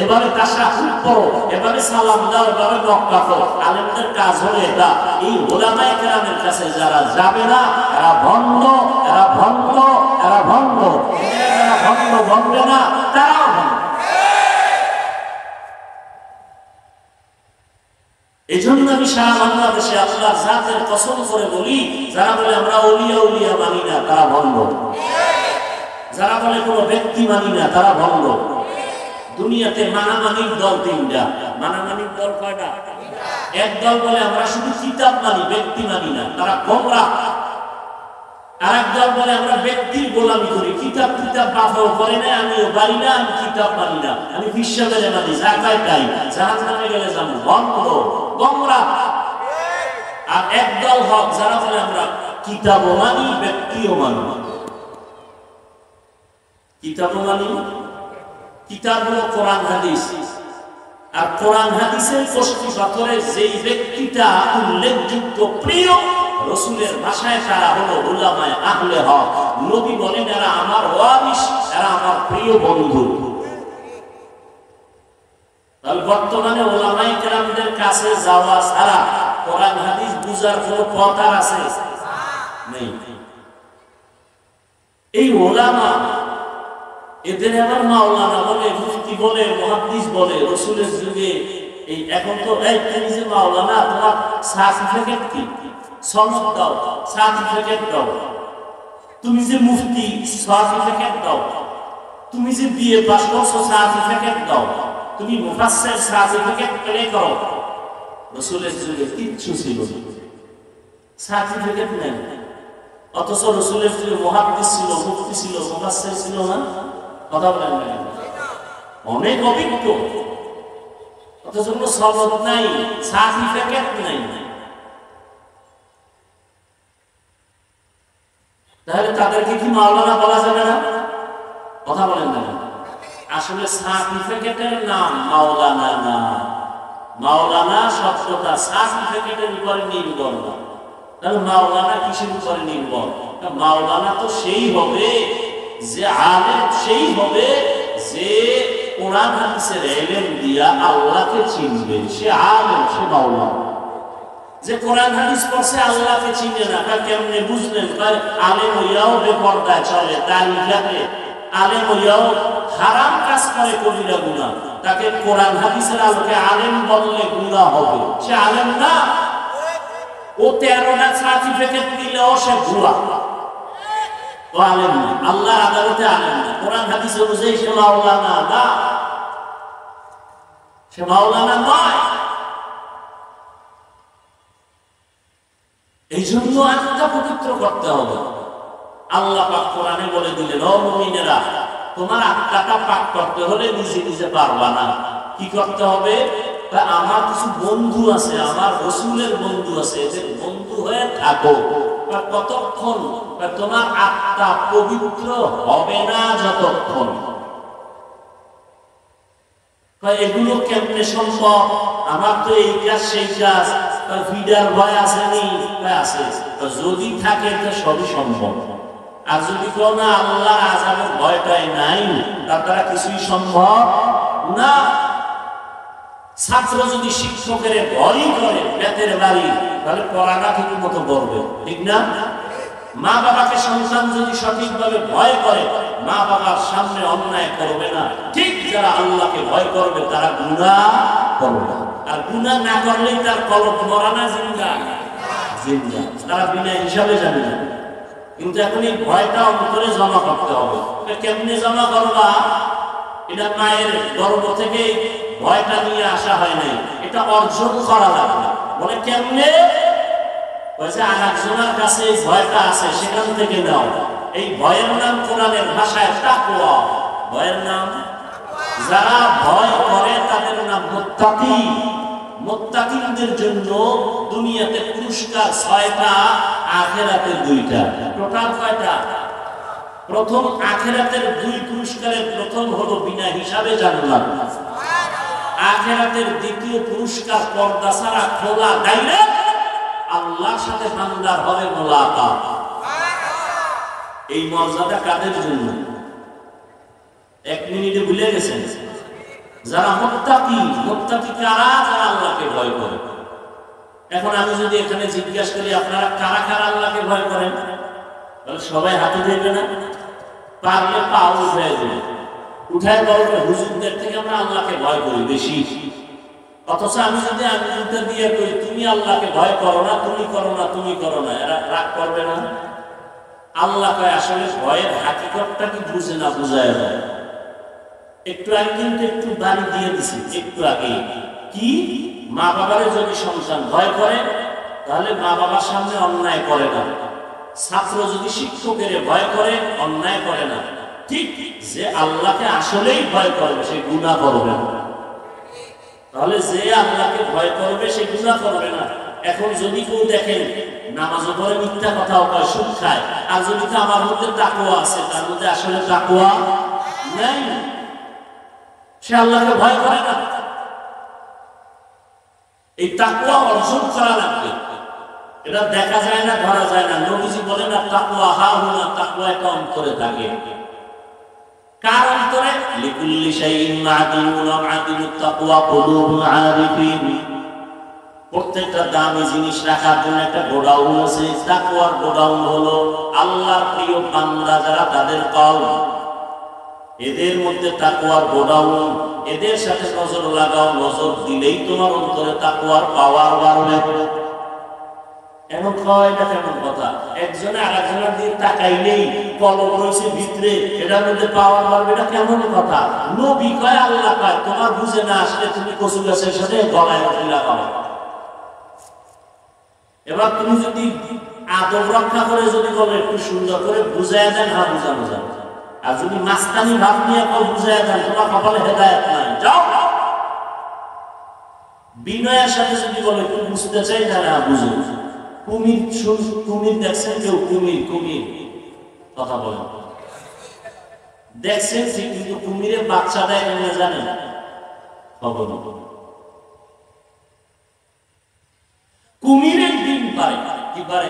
এভাবে তাশাহুদ পড়ো, এভাবে সালাম দাও, এভাবে নকটা করো। আলেমদের কাজ হলো এটা। এই উলামায়ে কেরামের কাছে যারা যাবে না, এরা ভণ্ড, এরা ভণ্ড, এরা ভণ্ড, এরা ভণ্ড বলবে না, তারাও ভণ্ড। এই জন্য আমি সারা বাংলাদেশে আল্লাহর জাতের কসম করে বলি, যারা বলে আমরা ওলিয়া উলিয়া মানি না, তারা ভণ্ড। যারা বলে কোনো ব্যক্তি মানি না, তারা ভণ্ড। দুনিয়াতে মানামানির দল তিনটা। মানামানির দল কয়টা? এক দল বলে আমরা শুধু কিতাব মানি, ব্যক্তি মানি না, তারা গোমরাহ। আর এক দল বলে আমরা ব্যক্তির গোলামি করি, কিতাব বাফাও করে না, আমিও পারি না, আমি কিতাব মানি না, আমি বিশ্বাসে মানি, যা চাই তাই, জাহান্নামে গেলে যাবো, ভণ্ড, গোমরাহ। আর এক দল হক, যারা বলে আমরা কিতাবও মানি, ব্যক্তিও মানি। কিতাবও মানি, কিতাব হলো কোরআন হাদিস, আর কোরআন হাদিসের কষ্টি পাথরে যেই ব্যক্তিটা উল্লেখযোগ্য প্রিয় রাসূলের ভাষায়, তারা হলো উলামায়ে আহলে হক। নবী বলেন এরা আমার ওয়ারিস, এরা আমার প্রিয় বন্ধু। তাহলে বর্তমানে উলামায়ে কেরামদের কাছে যাওয়া ছাড়া কোরআন হাদিস বুঝার কোনো পথ আর আছে নেই। এই উলামা, এদের আবার মাওলানা বলে, মুফতি বলে, মুহাদ্দিস বলে। রাসূলের যুগে এই এখন তো এই তুমি যে মাওলানা, তোমার সার্টিফিকেট কি? সনদ দাও, সার্টিফিকেট দাও। তুমি যে মুফতি, সার্টিফিকেট দাও। তুমি যে বিএ পাস করছো, সার্টিফিকেট দাও। তুমি মুফাসসির, সার্টিফিকেট ক্লে করো। রাসূলের যুগে কিচ্ছু ছিল না, সার্টিফিকেট নেই। অথচ রাসূলের যুগে মুহাদ্দিস ছিল, মুফতি ছিল, মুফাসসির ছিল না? কথা বলেন না, অনেক অভিজ্ঞ, অথচ কোনো সনদ নাই, সার্টিফিকেট নাই। তাহলে তাদেরকে কি মাওলানা বলা যাবে না? কথা বলেন না। আসলে সার্টিফিকেটের নাম মাওলানা না। মাওলানা শব্দটা সার্টিফিকেটের উপরে নির্ভর না। তাহলে মাওলানা কিসের উপরে নির্ভর? মাওলানা তো সেই হবে যে আলেম, সেই হবে যে কোরআন হাদিসের ইলম দিয়া আল্লাহকে চিনবে, সে আলেম, সে মাওলানা। যে কোরআন হাদিস পড়ছে আল্লাহকে চিনে না, তা কেমনে বুঝলেন? আলেম হইয়াও বেপরদায় চলে, দাড়ি রাখে, আলেম হইয়াও হারাম কাজ করে, কবিরা গুনাহ, তাকে কোরআন হাদিসের আলোকে আলেম বললে গুনাহ হবে, সে আলেম না। ও 13টা সার্টিফিকেট দিলেও সে ভুয়া, ও আলেম না, আল্লাহর আদালতে আলেম না। কোরআন হাদিস অনুযায়ী সে মাওলানা না, সে মাওলানা নয়। এই জন্য আত্মা পবিত্র করতে হবে। আল্লাহ পাক কোরআনে বলে দিলেন, ও মুমিনেরা, তোমার আত্মাটা পাক করতে হলে নিজে নিজে পারবা না। কি করতে হবে? আমার কিছু বন্ধু আছে, আমার রাসূলের বন্ধু আছে, এদের বন্ধু হয়ে থাকো। কতক্ষণ? তোমার আত্মা পবিত্র হবে না যতক্ষণ। এগুলো কেমনে সম্ভব? আমার তো এই কাজ সেই কাজ, ভিডার ভয় আসেনি, আছে। যদি থাকে তো সবই সম্ভব। আর যদি কেউ না আল্লাহ আযাবের ভয়টাই নাই, তার দ্বারা কিছুই সম্ভব না। ছাত্র যদি শিক্ষকের ভয়ই করে বেতের বাড়ি, তাহলে পড়াটা ঠিক মতো করবে, ঠিক না? মা বাবাকে সন্তান যদি সঠিকভাবে ভয় করে, মা বাবার সামনে অন্যায় করবে না। ঠিক যারা আল্লাহকে ভয় করবে তারা গুনাহ করবে না। আর গুনাহ না করলেই তার কলব মরা না জিন্দা? জিন্দা। তারা বিনা হিসাবে জানে না। কিন্তু এখন এই ভয়টা অন্তরে জমা করতে হবে। কেমনে জমা করবা? এটা মায়ের গর্ভ থেকে ভয়টা নিয়ে আসা হয় নাই, এটা অর্জন করা লাগবে। বলে কেমনে? আরেকজনের কাছে এই ভয়টা আছে, সেখান থেকে নাও। এই ভয়ের নাম কোরআনের ভাষায় তাকওয়া। ভয়ের নাম, যারা ভয় করে তাদের নাম মুত্তাকি। মুত্তাকিনদের জন্য দুনিয়াতে পুরস্কার 6টা, আখিরাতে 2টা। টোটাল কয়টা? প্রথম আখিরাতের 2 পুরস্কারের প্রথম হলো বিনা হিসাবে জান্নাত। আখিরাতের দ্বিতীয় পুরস্কার পর্দা ছাড়া খোলা ডাইরেক্ট আল্লাহর সাথে বান্দার হবে মোলাকাত। এই মর্যাদা কাদের জন্য? 1 মিনিটে ভুলে গেছেন? যারা মুত্তাকি। মুত্তাকি কারা? যারা আল্লাহকে ভয় করে। এখন আমি যদি এখানে জিজ্ঞাসা করি আপনারা কারা কারা আল্লাহকে ভয় করেন, তাহলে সবাই হাতে দেবে না? পারলে পা উঠায় দেবে, উঠায় বলবে হুজুরদের থেকে আমরা আল্লাহকে ভয় করি বেশি। অথচ আমি যদি উত্তর দিয়ে করি তুমি আল্লাহকে ভয় করো না, তুমি করো না, তুমি করো না, এরা রাগ করবে না? আল্লাহ কয় আসলে ভয়ের হাকিকতটা কি বুঝে না, বুঝায় না। একটু আগে কিন্তু একটু বাড়ি দিয়ে দিছি, একটু আগে কি, মা বাবারে যদি সন্তান ভয় করে তাহলে মা বাবার সামনে অন্যায় করে না। ছাত্র যদি শিক্ষকের ভয় করে অন্যায় করে না। ঠিক যে আল্লাহকে আসলেই ভয় করবে সে গুনাহ করবে না। তাহলে যে আল্লাহকে ভয় করবে সে গুনাহ করবে না। এখন যদি কেউ দেখেন নামাজও পড়ে মিথ্যা কথাও কয়, সুদ খায়, আর যদি তো আমার মধ্যে তাকওয়া আছে, তার মধ্যে আসলে তাকওয়া নাই, সে আল্লাহকে ভয় করে না। এই তাকওয়া অর্জন করা লাগবে। এটা দেখা যায় না, ধরা যায় না। নবীজি বলেন না তাকওয়া হাহুনা, তাকওয়া একটা অন্তরে থাকে। কার অন্তরে? লিকুল্লি শাইইন মা'দিনুন ওয়া মা'দিনুত তাকওয়া কুলুবুল আরিফিন। প্রত্যেকটা দামি জিনিস রাখার জন্য একটা গোডাউন আছে। তাকওয়ার গোডাউন হলো আল্লাহর প্রিয় বান্দা যারা, তাদের কলব। এদের মধ্যে তাকওয়ার গোডাউন। এদের সাথে নজর লাগাও, নজর দিলেই তোমার অন্তরে তাকওয়ার পাওয়ার বাড়বে। এমন কয়টা কেমন কথা? একজনে আরেকজনের দিকে তাকাইলেই কলব রয়েছে ভিতরে, এটার মধ্যে পাওয়ার বাড়বে, এটা কেমন কথা? নবী কয়, আল্লাহ কয়, তোমার বুঝে না আসলে তুমি কচু গাছের সাথে গলায় লাগাও। এবার তুমি যদি আদব রক্ষা করে যদি বলো একটু সুন্দর করে বুঝাইয়া দেন, হ্যাঁ বুঝানো যাবে। আর যদি মাস্তানি ভাব নিয়ে বুঝাইয়া দেন, তোমার কপালে হেদায়েত নাই, যাও। বিনয়ের সাথে যদি বলে একটু বুঝতে চাই, তাহলে হ্যাঁ বুঝে। কুমির, কুমির দেখছেন কেউ? কুমির, কুমির কথা বলেন, দেখছেন ঠিক, কিন্তু কুমিরের বাচ্চা দেয় না, জানেন? খবর কুমিরের ডিম পারে কি পারে?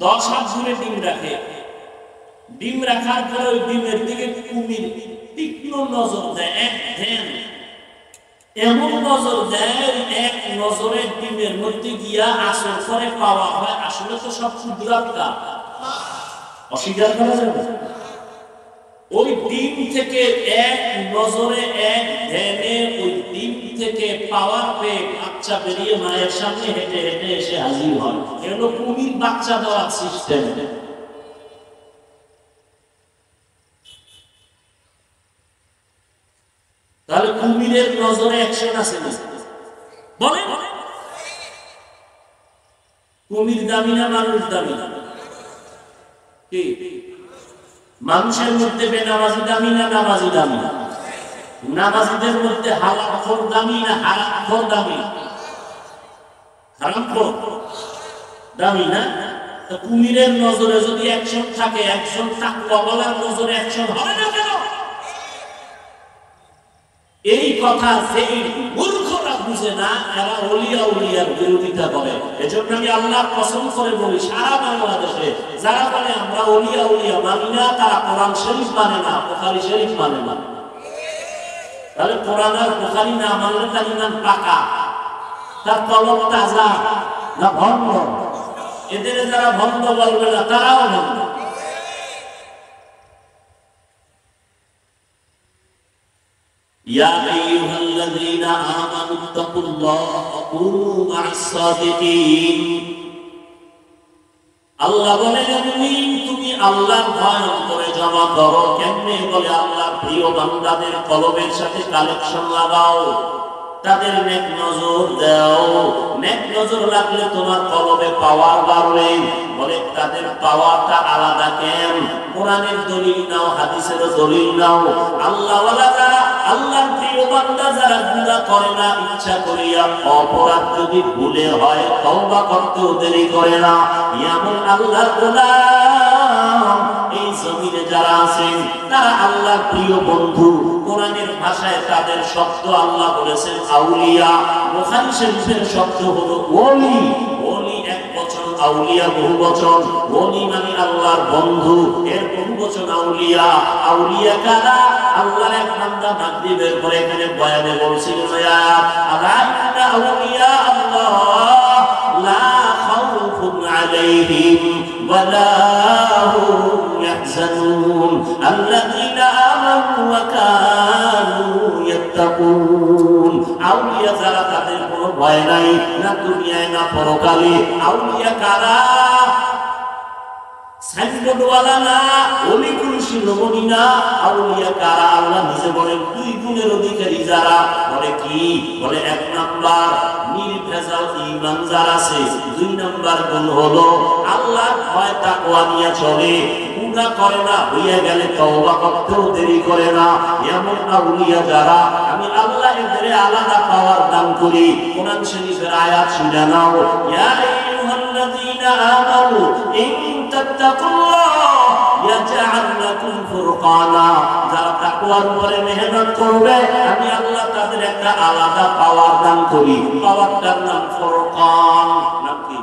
10 হাত জুড়ে ডিম রাখে। ডিম রাখার পরে ওই ডিমের দিকে কুমির তীক্ষ্ণ নজর দেয়, এক ধ্যান, এমন নজর দেয়, এক নজরে ডিমের মধ্যে গিয়া আসর করে পাওয়া হয় আসলে তো সব ক্ষুদ্রাত্মা, অস্বীকার করা যাবে। ওই ডিম থেকে এক নজরে, এক ধ্যানে ওই ডিম থেকে পাওয়ার পেয়ে বাচ্চা বেরিয়ে মায়ের সামনে হেঁটে হেঁটে এসে হাজির হয়। এগুলো কুমির বাচ্চা দেওয়ার সিস্টেম। তাহলে কুমিরের নজরে অ্যাকশন আছে না? বলে কুমির দামি না মানুষ দামি? কি মানুষের মধ্যে বেনামাজি দামি না নামাজি দামি? নামাজীদের মধ্যে হালাল খোর দামি না হারাম খোর দামি? হারাম খোর দামি না? তো কুমিরের নজরে যদি 100 থাকে, 100 তাকওয়ালার নজরে 100 হবে না কেন? এই কথা সেই মূর্খরা বুঝে না, এরা ওলিয়া উলিয়ার বিরোধিতা করে। এজন্য আমি আল্লাহর কসম করে বলি, সারা বাংলাদেশে যারা বলে আমরা ওলিয়া উলিয়া মানি না, তারা কোরআন শরীফ মানে না, বুখারী শরীফ মানে না। তাহলে কোরআন আর বুখারী না মানলে তার ঈমান পাকা, তার কলম তাজা না ভণ্ড? এদের যারা ভণ্ড বলবে না, তারাও ভণ্ড। ইয়া আইয়ুহাল্লাযীনা আমানুত্তাকুল্লাহা ওয়া কুনু মা'আস সাদিকিন। আল্লাহ বলেন, মুমিন তুমি আল্লাহর ভয় অন্তরে জমা করো। কেমনে? বলে আল্লাহর প্রিয় বান্দাদের কলবের সাথে কালেকশন লাগাও, তাদের নেক নজর দাও। নেক নজর রাখলে তোমার কলবে পাওয়ার বাড়বে। বলে তাদের পাওয়ারটা আলাদা কেন? কোরআনের দলিল নাও, হাদিসের দলিল নাও। আল্লাহওয়ালা যারা, আল্লাহর প্রিয় বান্দা যারা গুনাহ করে না, ইচ্ছা করিয়া অপরাধ যদি ভুলে হয় তওবা করতেও দেরি করে না, এমন আল্লাহর গোলাম এই জমিনে যারা আছেন তারা আল্লাহর প্রিয় বন্ধু। কোরআনের ভাষায় তাদের শব্দ আল্লাহ বলেছেন আউলিয়া। বুখারী শরীফের শব্দ হলো ওলি। ওলি এক বচন, আউলিয়া বহু বচন। ওলি মানে আল্লাহর বন্ধু, এর বহু বচন আউলিয়া। আউলিয়া কারা? আল্লাহর এক বান্দা মাগরিবের পরে এখানে বয়ানে বলছিল, আলাইকা আউলিয়া আল্লাহ লা খাউফুন আলাইহিম ওয়া লা হুম ইয়াহজানুন আল্লাযীনা আমানু ওয়া কানু ইয়াত্তাকুন। আউলিয়া যারা, তাদের কোনো ভয় নাই, না দুনিয়ায় না পরকালে। আউলিয়া কারা? সাইনবোর্ডওয়ালা না, ওলি কুলসি নমনি না। আউলিয়া কারা? আল্লাহ নিজে বলেন দুই গুণের অধিকারী যারা। বলে কি? বলে এক নাম্বার নির্ভেজাল ঈমান যার আছে। দুই নাম্বার গুণ হলো আল্লাহর ভয় তাকওয়া নিয়ে চলে, গুনাহ করে না, হইয়া গেলে তওবা করতেও দেরি করে না। এমন আউলিয়া যারা, আমি আল্লাহ এদের আলাদা পাওয়ার দান করি। কোরআন শরীফের আয়াত শুনে নাও, ইয়া আইয়ুহাল্লাযীনা আমানু ইন তাত্তাকুল্লাহ ইয়াজআল লাকুম ফুরকানা। যারা তাকওয়ার উপরে মেহনত করবে, আমি আল্লাহ তাদের একটা আলাদা পাওয়ার দান করি। পাওয়ারটার নাম ফুরকান। নাম কি?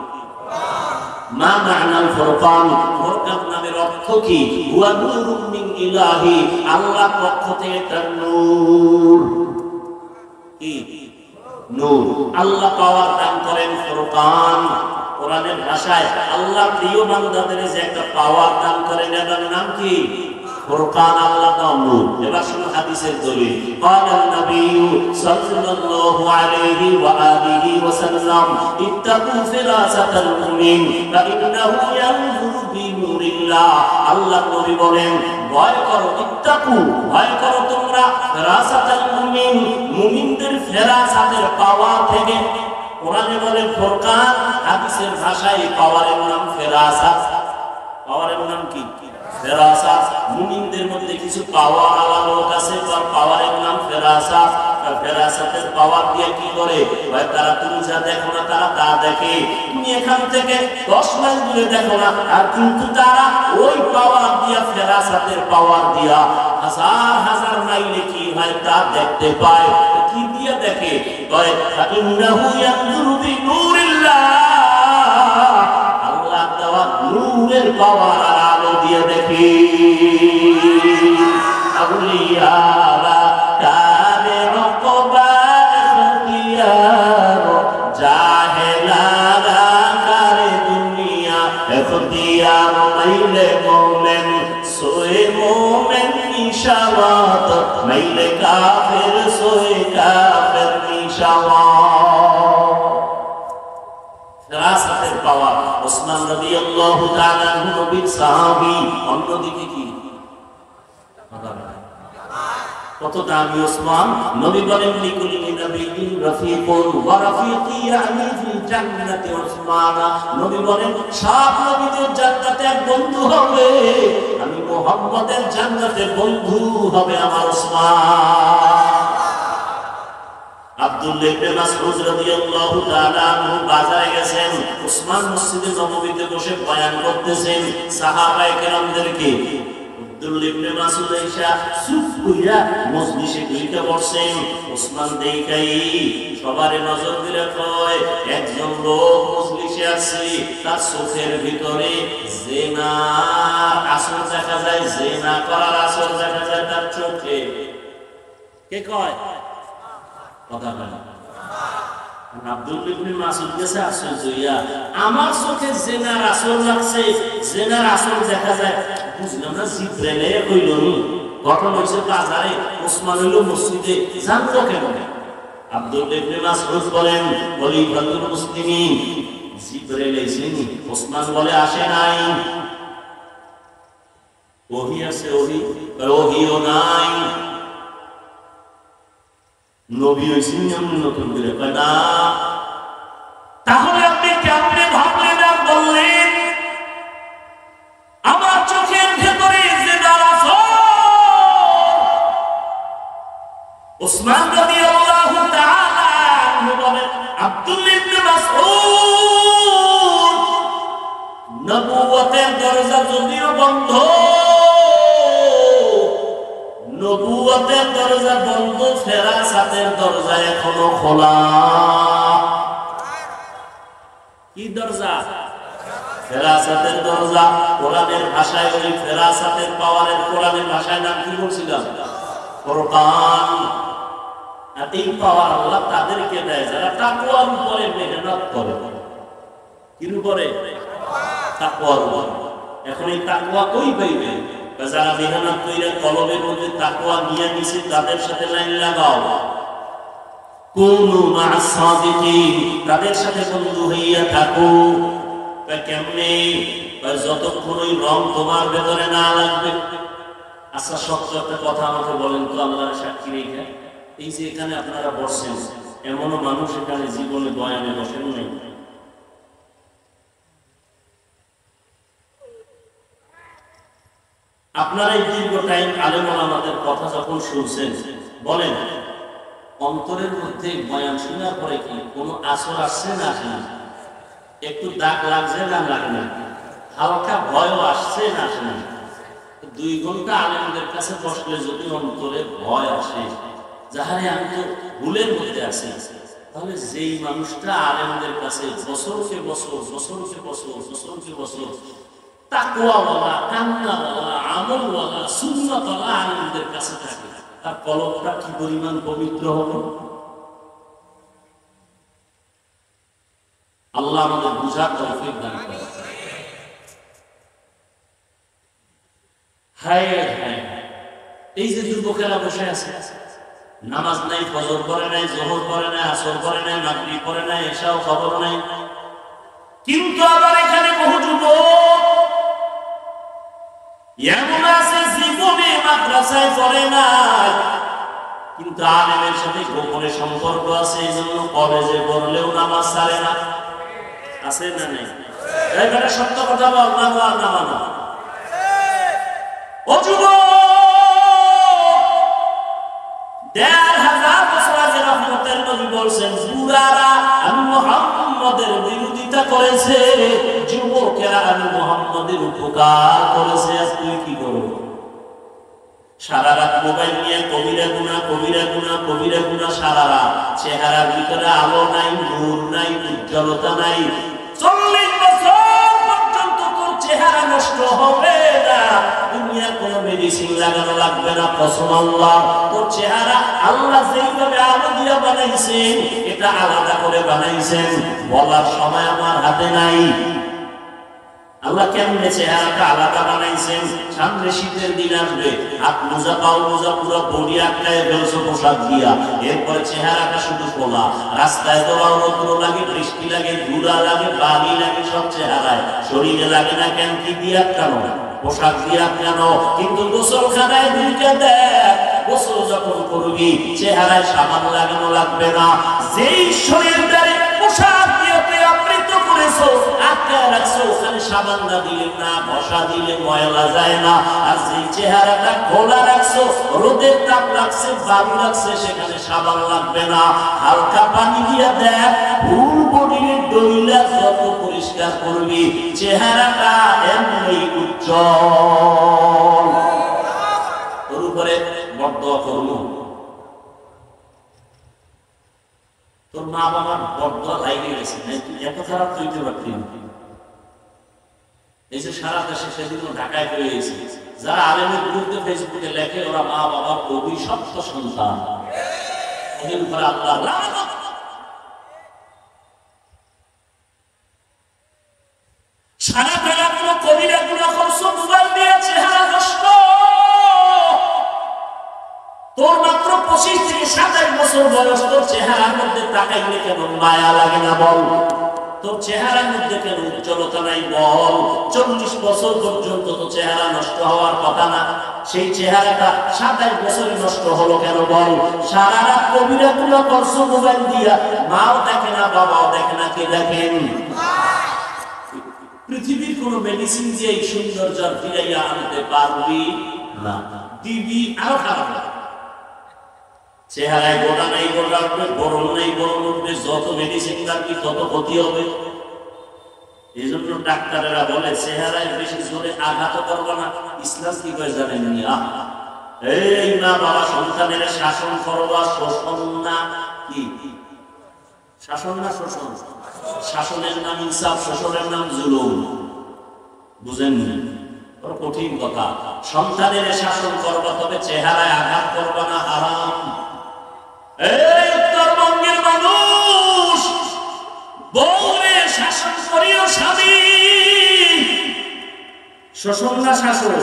মা মা'নাল ফুরকান? ফুরকান নামের অর্থ কি? হুয়া নূরুম মিন ইলাহি, আল্লাহর পক্ষ থেকে একটা নূর। কি নূর? আল্লাহ পাওয়ার দান করেন ফুরকান। কোরআনের ভাষায় আল্লাহ প্রিয় বান্দাদের যে একটা পাওয়ার দান করেন, এটার নাম কি? ফুরকান। আল্লাহ দাও নূর। এবার শুনুন হাদিসের দলিল। ক্বালান নবিয়্যু সাল্লাল্লাহু আলাইহি ওয়া আলিহি ওয়া সাল্লাম, ইত্তাকু ফিরাসাতাল মুমিন ফাইন্নাহু ইয়ানজুরু বিনূরিল্লাহ। আল্লাহ নবী বলেন, ভয় করো, ইত্তাকু, ভয় করো তোমরা, ফিরাসাতাল মুমিন, মুমিনদের ফিরাসাতের পাওয়ার থেকে। কোরআনে বলে ফুরকান, হাদিসের ভাষায় পাওয়ারের নাম ফিরাসাত। পাওয়ারের নাম কি? ফিরাসাত। মুমিনদের মধ্যে কিছু পাওয়ার আলা লোক আছে, তার পাওয়ারের নাম ফিরাসাত। ফিরাসাতের পাওয়ার দিয়ে কি করে? ভাই তারা তুমি যা দেখো না, তারা তা দেখে। তুমি এখান থেকে 10 মাইল দূরে দেখো না, আর কিন্তু তারা ওই পাওয়ার দিয়া, ফিরাসাতের পাওয়ার দিয়া হাজার হাজার মাইলে কি হয় তা দেখতে পায়। কি দিয়ে দেখে? ইন্নাহু ইয়ানজুরু বিনূরিল্লাহ, আল্লাহ দেওয়া নূরের পাওয়ার আর আলো দিয়ে দেখে। আউলিয়ারা কানে রকবা ইখতিয়ার, জাহেলারা কারে দুনিয়া ইখতিয়ার। মাইলে মোমেন সোয়ে মোমেন নিশাওয়াত, মাইলে কাফের সোয়ে কাফের নিশাওয়াত। ফিরাসাতের পাওয়ার। ওসমান রাদিয়াল্লাহু তাআলা আনহু নবীর সাহাবী। অন্যদিকে কি? কত দামি ওসমান! নবী বলেন, লিকুল্লি নাবিয়্যিন রাফিকুন ওয়া রাফিকি ইয়ানি ফিল জান্নাতি ওসমান। নবী বলেন, সব নবীদের জান্নাতে এক বন্ধু হবে, আমি মুহাম্মদের জান্নাতে বন্ধু হবে আমার ওসমান। আব্দুল্লাহ ইবনে মাসউদ রাদিয়াল্লাহু তাআলা আনহু বাজারে গেছেন, উসমান মসজিদে নববীতে বসে বয়ান করতেছেন সাহাবায়ে কেরামদেরকে। আব্দুল্লাহ ইবনে মাসউদ আয়েশা চুপ কইরা মজলিসে বসে বসেন। উসমান দেখাই সবারে নজর দিলে কয়, একজন লোক মজলিসে আছে, তার চোখের ভিতরে জিনার আসর দেখা যায়, জিনা করার আসর দেখা যায় তার চোখে। কে কয়? কথা বলে আব্দুল্লাহ ইবনে মাসউদ কাছে আশ্চর্য হইয়া, আমার চোখে জিনার আসর লাগছে, জিনার আসর দেখা যায়। বুঝলাম না, জিবরাইলে কইল নি ঘটনা হইছে বাজারে, ওসমান হইল মসজিদে, জানতো কেমন? আব্দুল্লাহ ইবনে মাসউদ বলেন, খলিফাতুল মুসলিমিন জিবরাইল আইছেনি? ওসমান বলে আসে নাই। ওহী আছে? ওহীও নাই। নবী হইছেন এমন নতুন করে কয় না। তাহলে আপনি কেমনে ভাবলেন আর বললেন আমার চোখের ভেতরে জিনার আসর? উসমান রাদিয়াল্লাহু তাআলা আনহু বলেন, আব্দুল্লাহ ইবনে মাসউদ, নবুয়তের দরজা যদিও বন্ধ, নবুয়তের দরজা বন্ধ, ফেরাসাতের দরজা এখনো খোলা। কি দরজা? ফেরাসাতের দরজা। কোরআনের ভাষায় ওই ফেরাসাতের পাওয়ারের কোরআনের ভাষায় নাম কি বলছিলাম? কোরআন। আর এই পাওয়ার আল্লাহ তাদেরকে দেয় যারা তাকওয়ার উপরে মেহনত করে। কি উপরে? তাকওয়ার উপরে। এখন এই তাকওয়া কই পাইবে? যারা মেহনত কইরা কলবের মধ্যে তাকওয়া নিয়ে নিছে তাদের সাথে লাইন লাগাও। কুনু মা'আস সাদিকিন, তাদের সাথে বন্ধু হইয়া থাকো। কেমনে? যতক্ষণ ওই রং তোমার ভেতরে না লাগবে। আচ্ছা, সত্য একটা কথা আমাকে বলেন তো, আল্লাহর সাক্ষী রেখে, এই যে এখানে আপনারা বসছেন, এমনও মানুষ এখানে জীবনে বয়ানে বসেন নাই? আপনারা এই দীর্ঘ টাইম আলেম ওলামাদের কথা যখন শুনছেন, বলেন অন্তরের মধ্যে বয়ান শোনার পরে কি কোনো আসর আসছে না আসে না? একটু দাগ লাগছে না লাগে না? হালকা ভয়ও আসছে না আসে না? 2 ঘন্টা আলেমদের কাছে বসলে যদি অন্তরে ভয় আসে, যাহারে আমি তো ভুলের মধ্যে আছি, তাহলে যেই মানুষটা আলেমদের কাছে বছরকে বছর তাকওয়াওয়ালা, কান্নাওয়ালা, আমলওয়ালা, সুন্নাতওয়ালা আলেমদের কাছে থাকে, তার কলবটা কি পরিমাণ পবিত্র হবে? আল্লাহ আমাদের বুঝার তৌফিক দান করেন। হায় হায়, এই যে যুবকেরা বসে আছে, নামাজ নাই, ফজর পড়ে নাই, যোহর পড়ে নাই, আসর পড়ে নাই, মাগরিব পড়ে নাই, এশাও খবর নাই, কিন্তু আবার এখানে বহু যুবক এমন আছে জীবনে মাদ্রাসায় পড়ে নাই, কিন্তু আলেমের সাথে গোপনে সম্পর্ক আছে, এই জন্য কলেজে পড়লেও নামাজ ছাড়ে না। আছে না নেই? এবারে সত্য কথা বল, না বল না মানো। ও যুবক, 1500 বছর আগে রহমতের নবী বলছেন, বুড়ারা আমি মুহাম্মদের বিরোধিতা করেছে, যুবকেরা আমি মুহাম্মদের উপকার করেছে। আজ তুই কি করবি? সারা রাত মোবাইল নিয়ে কবিরা গুনাহ সারা রাত, চেহারার ভিতরে আলো নাই, নূর নাই, উজ্জ্বলতা নাই। 40 বছর পর্যন্ত তোর চেহারা নষ্ট হবে না, দুনিয়ার কোনো মেডিসিন লাগানো লাগবে না। কসম আল্লাহ, তোর চেহারা আল্লাহ যেইভাবে আলো দিয়া বানাইছেন, এটা আলাদা করে বানাইছেন, বলার সময় আমার হাতে নাই। আল্লাহ কেমনে চেহারাটা আলাদা বানাইছেন? সামনে শীতের দিন আসবে, হাত মোজা, পাও মোজা, পুরো বডি আটকায় ফেলছো পোশাক দিয়া, এরপরে চেহারাটা শুধু খোলা। রাস্তায় দৌড়াও, রৌদ্র লাগে, বৃষ্টি লাগে, ধুলা লাগে, বালি লাগে, সব চেহারায়। শরীরে লাগে না কেন? কি দিয়ে আটকানো? পোশাক দিয়ে আটকানো। কিন্তু গোসলখানায় ঢুকে দেখ, গোসল যখন করবি চেহারায় সাবান লাগানো লাগবে না। যেই শরীরটারে পোশাক দিয়ে আবৃত করেছো, আটকায় রাখছো, ওখানে সাবান না দিলে না ঘষা দিলে ময়লা যায় না। আর যে চেহারাটা খোলা রাখছো, রোদের তাপ লাগছে, বালু লাগছে, সেখানে সাবান লাগবে না, হালকা পানি দিয়ে দেখ, ফুল বডির ডইলা যত পরিষ্কার করবি চেহারাটা এমনি উজ্জ্বল। ওর উপরে বদদোয়া করবো, তোর মা বাবার বদদোয়া লাইনে গেছে, তুই এত খারাপ তৈরি পারতি। এই যে সারা দেশে সেদিনও ঢাকায় হয়ে গেছে, যারা আলেমের বিরুদ্ধে ফেসবুকে লেখে ওরা মা বাবার অভিশপ্ত সন্তান, ওদের উপরে আল্লাহ লানত। সারা বেলা কোনো কবিরা গুলো করছো, মোবাইল দিয়ে চেহারা নষ্ট। তোর মাত্র 25 থেকে 27 বছর বয়স, তোর চেহারার মধ্যে তাকাইলে কেন মায়া লাগে না বল? তোর চেহারার মধ্যে কেন উজ্জ্বলতা নাই বল? 40 বছর পর্যন্ত তো চেহারা নষ্ট হওয়ার কথা না, সেই চেহারাটা 27 বছরে নষ্ট হলো কেন বল? সারা রাত কবিরা গুলো করছো মোবাইল দিয়া, মাও দেখে না, বাবাও দেখে না, কে দেখেন? পৃথিবীর কোন মেডিসিন দিয়ে এই সৌন্দর্য ফিরাইয়া আনতে পারবি না, দিবি আরো খারাপ। চেহারায় গোটা নাই গোটা উঠবে, গরম নাই গরম উঠবে, যত মেডিসিন রাখবি তত ক্ষতি হবে। এই জন্য ডাক্তারেরা বলে চেহারায় বেশি জোরে আঘাত করবো না। ইসলাম কি করে জানেন? এই মা বাবা সন্তানের শাসন করবা, শোষণ না। কি শাসন না শোষণ? শাসনের নাম ইনসাফ, শোষণের নাম জুলুম। বুঝেননি? কঠিন কথা। সন্তানের শাসন করবা, তবে চেহারায় আঘাত করবা না, হারাম। এই উত্তরবঙ্গের মানুষ, বউরে শাসন করিও স্বামী। শোষণ না শাসন?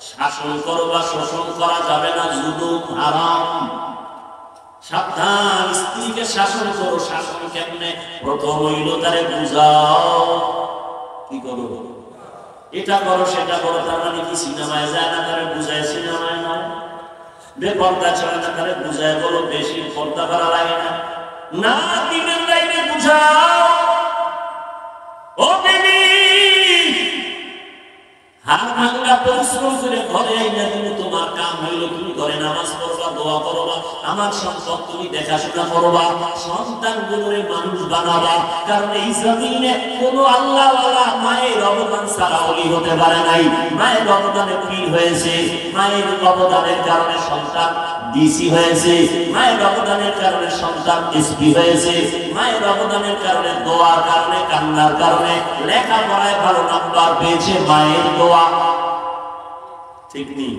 শাসন করবা, শোষণ করা যাবে না, জুলুম, হারাম। সাবধান, স্ত্রীকে শাসন করো। শাসন কেমনে? প্রথম হইল তারে বুঝাও। কি করো? এটা করো সেটা করো। তার মানে কি সিনেমায় যায় না, তারে বুঝায় সিনেমায় না? বেপর্দা চলে না, তারে বুঝায় বলো, বেশি পর্দা করা লাগে না। না, দিনের লাইনে বুঝাও। ও বেবি, হাত ভাঙ্গা পরিশ্রম করে ঘরে আইনা তুমি, তোমার কাম হইল তুমি ঘরে নামাজ পড়বা, দোয়া করবা, আমার সম্পদ তুমি দেখাশোনা করবা, সন্তানগুলোরে মানুষ বানাবা। কারণ এই জমিনে কোন আল্লাহওয়ালা মায়ের অবদান ছাড়া ওলি হতে পারে নাই। মায়ের অবদানে পীর হয়েছে, মায়ের অবদানের কারণে সন্তান ডিসি হয়েছে, মায়ের অবদানের কারণে সন্তান এসপি হয়েছে, মায়ের অবদানের কারণে, দোয়ার কারণে, কান্নার কারণে লেখাপড়ায় ভালো নাম্বার পেয়েছে মায়ের দোয়া। ঠিক নেই?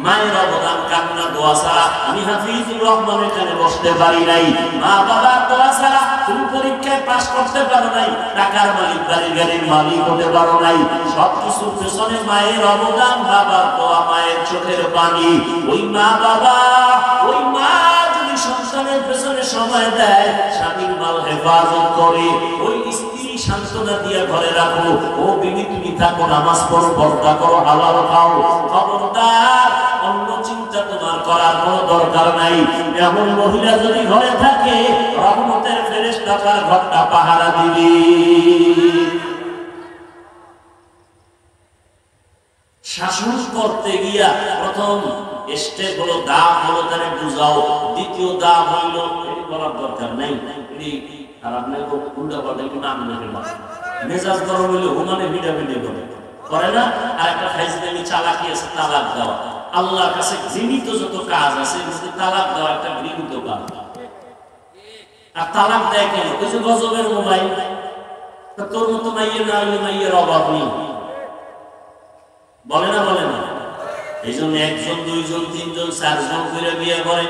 মায়ের অবদান, কান্না, দোয়া ছাড়া আমি হাফিজুর রহমানের কাছে বসতে পারি নাই। মা বাবার দোয়া ছাড়া তুমি পরীক্ষায় পাস করতে পারো নাই, টাকার মালিক, বাড়ি গাড়ির মালিক হতে পারো নাই। সবকিছুর পেছনে মায়ের অবদান, বাবার দোয়া, মায়ের চোখের পানি। ওই মা বাবা, ওই মা যদি সন্তানের পেছনে সময় দেয়, স্বামীর মাল হেফাজত করে, ওই স্ত্রী সান্ত্বনা দিয়ে ঘরে রাখো। ও বিবি, তুমি থাকো, নামাজ পড়ো, পর্দা করো, হালাল খাও। খবরদার, অন্য চিন্তা তোমার করার কোনো দরকার নাই। এমন মহিলা যদি ঘরে থাকে, রহমতের ফেরেশতা তার ঘরটা পাহারা দিবি। শাসন করতে গিয়া প্রথম স্টেপ হলো, দাম হলো তারে বুঝাও। দ্বিতীয় দাম হইল, এটি বলার দরকার নাই, আর আপনার উল্টা পাল্টা একটু নাম নেবে। মেজাজ গরম হইলে হুমানে ভিটামিন করে না। আর একটা ফাইজলামি চালাকি আছে, তালাক দেওয়া। আল্লাহর কাছে জীবিত যত কাজ আছে, তালাক দেওয়া একটা ঘৃণিত কাজ। আর তালাক দেয় কেন? ওই যে গজবের মোবাইল, তোর মতো মাইয়ের না হইলে মাইয়ের অভাব নেই, বলে না? বলে না? এই জন্য একজন, দুইজন, তিনজন, চারজন করে বিয়ে করে,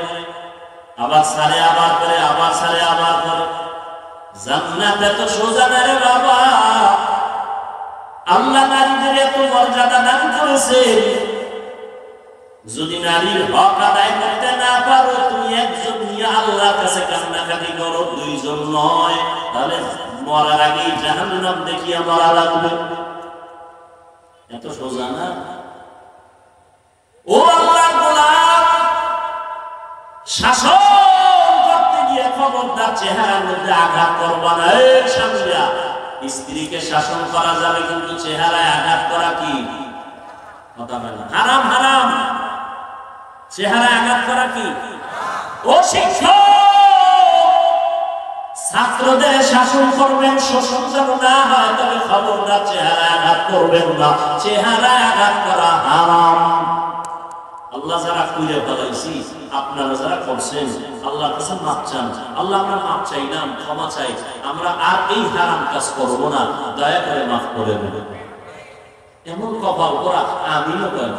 আবার সারে আবার করে, আবার সারে আবার করে। জান্নাত এত সোজা না রে বাবা। আল্লাহ নারীদের এত মর্যাদা দান করেছে। যদি নারীর হক আদায় করতে না পারো, তুমি একজন নিয়ে আল্লাহর কাছে কান্নাকাটি করো, দুইজন নয়, তাহলে মরার আগেই জাহান্নাম দেখিয়া মরা লাগবে। এত সোজা না? ও আল্লাহর গোলাম, শাসন করতে গিয়ে খবরদার চেহারার মধ্যে আঘাত করবা না। এই স্বামীরা, স্ত্রীকে শাসন করা যাবে কিন্তু চেহারায় আঘাত করা কি হারাম। হারাম চেহারায় আঘাত করা কি? ও শিক্ষক, ছাত্রদের শাসন করবেন, শোষণ যেন না হয়, তবে খবরদার চেহারায় আঘাত করবেন না। চেহারায় আঘাত করা হারাম। আল্লাহ যারা খুঁজে ফেলাইছি, আপনারা যারা করছেন, আল্লাহর কাছে মাপ চান। আল্লাহ আমরা মাপ চাই না, ক্ষমা চাই, আমরা আর এই হারাম কাজ করবো না, দয়া করে মাফ করে দেবেন। এমন কপাল করা আমিও করেন,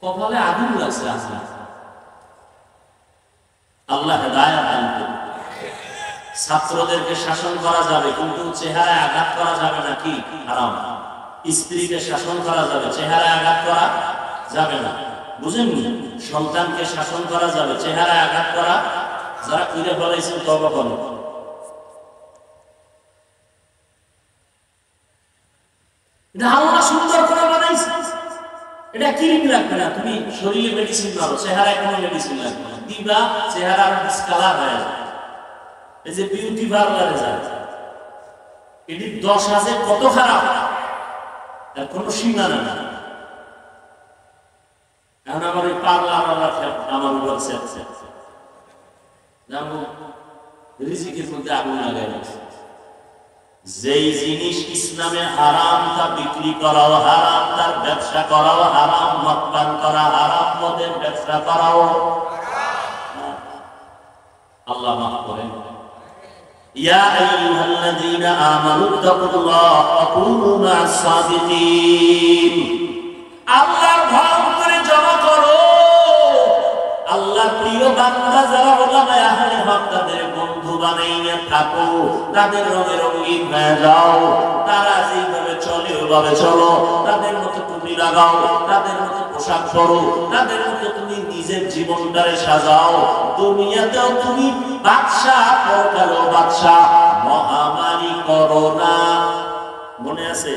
কপালে আগুন লাগছে আসলে। আল্লাহ হেদায়েত দান করুন। ছাত্রদেরকে শাসন করা যাবে কিন্তু চেহারায় আঘাত করা যাবে না, কি হারাম। স্ত্রীকে শাসন করা যাবে, চেহারায় আঘাত করা যাবে না, বুঝেননি? সন্তানকে শাসন করা যাবে, চেহারায় আঘাত করা যারা করে ফেলাইছেন তওবা করুন। এটা আল্লাহ সুন্দর করে বানাইছে, এটা ক্রিম লাগবে না, তুমি শরীরে মেডিসিন মারো, চেহারায় কোনো মেডিসিন লাগবে না, দিবা চেহারা ডিসকালার হয়ে যায়। এই যে বিউটি পার্লারে যায়, এটি 10,000 কত খারাপ, এর কোনো সীমানা না। এখন আমার ওই পার্লার আমার উপর জানো রিজিকের মধ্যে আগুন লাগাই গেছে। যেই জিনিস ইসলামে হারাম তা বিক্রি করাও হারাম, তার ব্যবসা করাও হারাম, মদ পান করা হারাম, মদের ব্যবসা করাও। আল্লাহ মাফ করেন। ইয়া আইয়ুহাল্লাযীনা আমানুত্তাকুল্লাহ ওয়া কুনু মা'আস সাদিকিন। আল্লাহর ভয় করে জমা করো। আল্লাহর প্রিয় বান্দা যারা উলামায়ে আহলে হক, তাদের বন্ধু বানাইয়া থাকো, তাদের রঙে রঙিন হয়ে যাও। তারা যেভাবে চলে ওভাবে চলো, তাদের মতো টুপি লাগাও, তাদের মতো পোশাক পরো, তাদের মতো তুমি নিজের জীবনটারে সাজাও। দুনিয়াতেও তুমি বাদশাহ, পরকালেও বাদশাহ। মহামারী করোনা মনে আছে?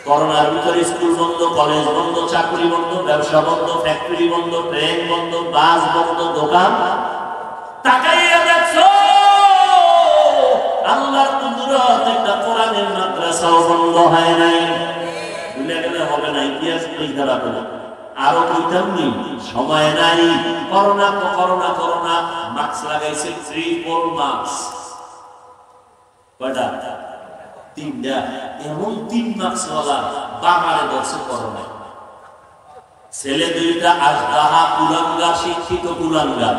করোনার ভিতরে স্কুল বন্ধ, কলেজ বন্ধ, চাকরি বন্ধ, ব্যবসা বন্ধ, ফ্যাক্টরি বন্ধ, ট্রেন বন্ধ, বাস বন্ধ, দোকান। তাকাইয়া দেখছো আল্লাহর কুদরত, একটা কোরআনের মাদ্রাসাও বন্ধ হয় নাই। ভুলে গেলে হবে না, ইতিহাস পরীক্ষা রাখো না। আরো কইতাম নি, সময় নাই। করোনা তো করোনা, করোনা মাস্ক লাগাইছে, ট্রিপল মাস্ক। কয়টা? 3টা। এমন 3 মাস্কওয়ালা বাবারে ধরছে করোনা। ছেলে 2টা আজদাহা কুলাঙ্গার, শিক্ষিত কুলাঙ্গার।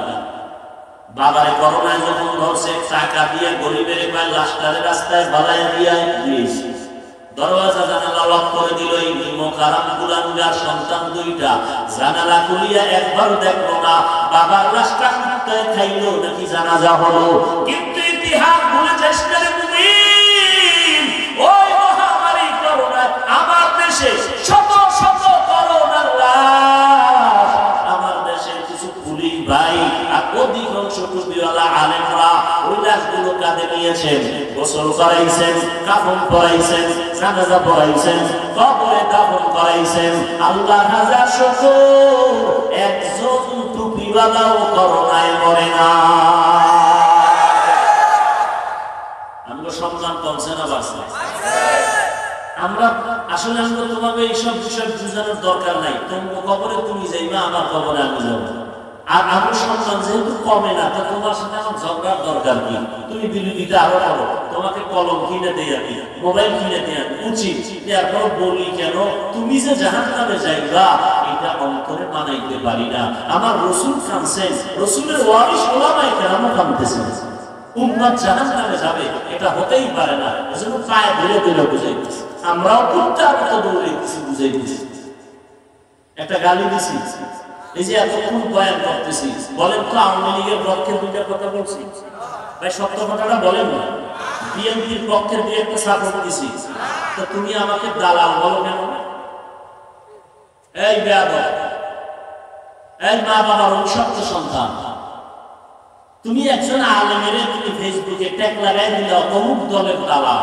বাবারে করোনায় যখন ধরছে, টাকা দিয়ে গরিবের পায় লাশটারে রাস্তায় বালায় দিয়েছে। দরওয়াজা জানালা লক করে দিল। এই মোকারাম কুলাঙ্গার সন্তান 2টা জানালা খুলিয়া একবার দেখলো না। বাবার লাশটা কুত্তায় খাইলো নাকি জানাজা হলো। কিন্তু ইতিহাস ভুলে যাস না রে মুমিন। ওই মহামারী করোনা আমার দেশে শত শত করোনার লাশ। আমার দেশের কিছু পুলিশ ভাই আর অধিকাংশ টুপিওয়ালা আলেমরা ওই লাশগুলো কাঁধে নিয়েছেন, গোসল করাইছেন, কাফন পরাইছেন, জানাজা পড়াইছেন, কবরে দাফন করাইছেন। আল্লাহ হাজার শুকর, একজন টুপিওয়ালাও করোনায় মরে না। আমরা সম্মান কমছে না বাঁচলে? আমরা আসলে আমরা তোমাকে এইসব বিষয় বুঝানোর দরকার নাই। তোমার কবরে তুমি যাইবা, আমার কবরে আমি যাবো। আর আমার সম্মান যেহেতু কমে না, তা তোমার সাথে আমার ঝগড়ার দরকার কি? তুমি বিরোধিতা আরো করো, তোমাকে কলম কিনে দেয়া কি, মোবাইল কিনে দেয়া উচিত। এরপর বলি কেন তুমি যে জাহান্নামে যাইবা, এটা অন্তরে মানাইতে পারি না। আমার রসুল কাঁদছেন, রসুলের ওয়ারিস ওলামায়ে কেরামও কাঁদতেছেন, উম্মত জাহান্নামে যাবে, এটা হতেই পারে না। এজন্য পায়ে ধরে ধরে বুঝাইতেছি। আমরাও কুত্তার মতো দৌড়াইতেছি, বুঝাইতেছি। একটা গালি দিছি, এই যে এতক্ষণ বয়ান করতেছি, বলেন তো আওয়ামী লীগের পক্ষে 2টা কথা বলছি ভাই, সত্য কথাটা বলেন না। বিএনপির পক্ষে 2-1টা সাপোর্ট দিছি, তো তুমি আমাকে দালাল বলো কেন? এই বেয়াদব, এই মা বাবার অভিশপ্ত সন্তান, তুমি একজন আলেমের তুমি ফেসবুকে ট্যাগ লাগাই দিলে অমুক দলের দালাল।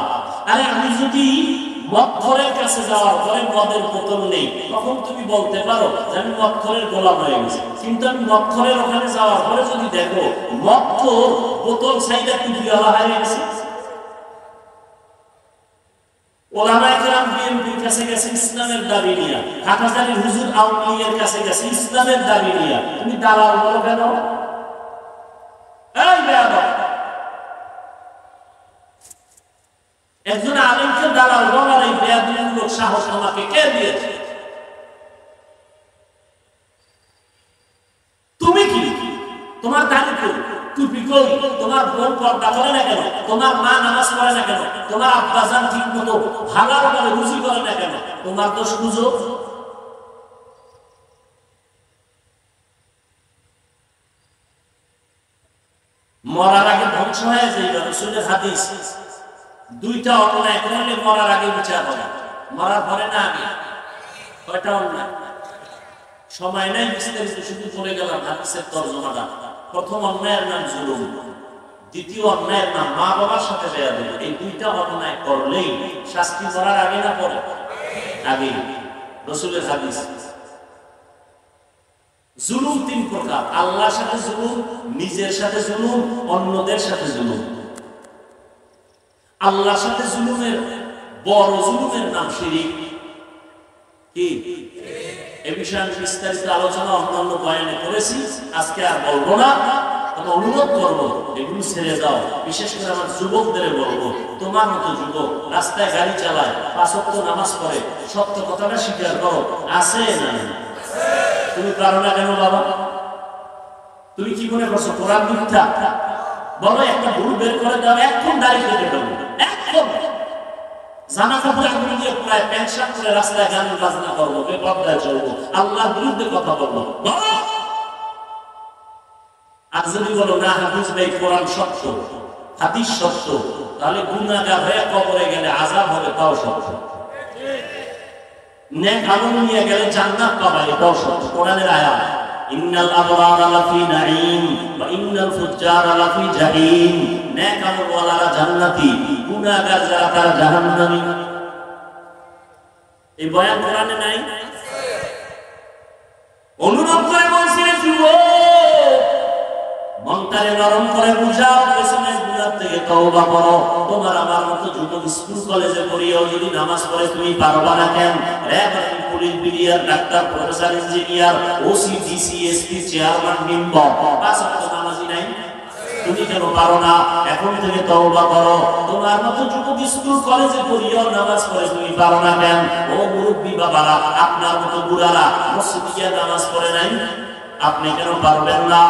আরে আমি যদি মক্খরের কাছে যাওয়ার পরে মদের বোতল নেই, তখন তুমি বলতে পারো যে আমি মক্খরের গোলাম হয়ে গেছি। কিন্তু আমি মক্খরের ওখানে যাওয়ার পরে যদি দেখো মক্খর বোতল সাইডা টুপিওয়ালা হয়ে গেছে। ওলামায়ে কেরাম বিএনপির কাছে গেছে ইসলামের দাবি নিয়ে, হাটহাজারীর হুজুর আওয়ামী লীগের কাছে গেছে ইসলামের দাবি নিয়ে, তুমি দালাল বলো কেন? এই বেয়াদব, একজন আলেমকে দালাল বলার এই বেয়াদবিমূলক সাহস তোমাকে কে দিয়েছে? তুমি কি? তোমার দাড়ি কই, টুপি কই, তোমার বোন পর্দা করে না কেন, তোমার মা নামাজ পড়ে না কেন, তোমার আব্বাজান ঠিক মতো হালাল ভাবে রুজি করে না কেন, তোমার দোষ বুঝো। মরার আগে ধ্বংস হয়ে যাইবে, রাসূলের হাদিস। দুইটা অন্যায় করলে মরার আগে বিচার হবে, মরার পরে না আগে। কয়টা অন্যায়? সময় নাই বিস্তারিত, শুধু বলে গেলাম হাদিসের তরজমাটা। প্রথম অন্যায়ের নাম জুলুম, দ্বিতীয় অন্যায়ের নাম মা বাবার সাথে বেয়াদবি। এই দুইটা অন্যায় করলেই শাস্তি মরার আগে না পরে? আগে। রাসূলের হাদিস। জুলুম তিন প্রকার: আল্লাহর সাথে জুলুম, নিজের সাথে জুলুম, অন্যদের সাথে জুলুম। আল্লাহর সাথে জুলুমের বড় জুলুমের নাম শিরক। কি? এ বিষয়ে আমি বিস্তারিত আলোচনা অন্যান্য বয়ানে করেছি, আজকে আর বলবো না। তবে অনুরোধ করবো এগুলো ছেড়ে দাও। বিশেষ করে আমার যুবকদের বলবো, তোমার মতো যুবক রাস্তায় গাড়ি চালায়, 5 ওয়াক্ত নামাজ পড়ে, সত্য কথাটা স্বীকার করো, আছে না? তুমি পারো না কেন বাবা? তুমি কি মনে করছো কোরআন মিথ্যা? বলো একটা ভুল বের করে দাও, এখন দাঁড়িয়ে কেটে দেবো, এখন জামা কাপড় আগুন দিয়ে প্রায় প্যান্ট শার্ট করে রাস্তায় গান বাজনা করবো, বেপরদায় চলবো, আল্লাহর বিরুদ্ধে কথা বলবো। আর যদি বলো না হাদিস ভাই কোরআন সত্য, হাদিস সত্য, তাহলে গুনাহগার হয়ে কবরে গেলে আযাব হবে, তাও সত্য। নেক আমল নিয়ে গেলে জান্নাত পাবে, এটাও সত্য। কোরআনের আয়াত, ইন্নাল আবরারা লাফি নাঈম ওয়া ইন্নাল ফুজ্জারা লাফি জাহিম। নেক আমলওয়ালারা জান্নাতি, গুনাহগার যারা তারা জাহান্নামী। এই বয়ান কোরআনে নাই? অনুরোধ করে বলছি যুবক, মনটারে নরম করে বুঝাও, পেছনের গুনাহ থেকে তওবা করো। তোমার আমার মতো যুবক স্কুল কলেজে পড়িও যদি নামাজ পড়ে তুমি পারবা না কেন? RAB, police, BDR, doctor, professor, engineer, OC, DC, SP, chairman, member, 5 ওয়াক্ত নামাজি নাই? তুমি কেন পারো না? এখন থেকে তওবা করো। তোমার মতো যুবক স্কুল কলেজে পড়িও নামাজ পড়ে তুমি পারো না কেন? ও মুরব্বী বাবারা, আপনার মতো বুড়ারা মসজিদে গিয়ে নামাজ পড়ে নাই, আপনি কেন পারবেন না?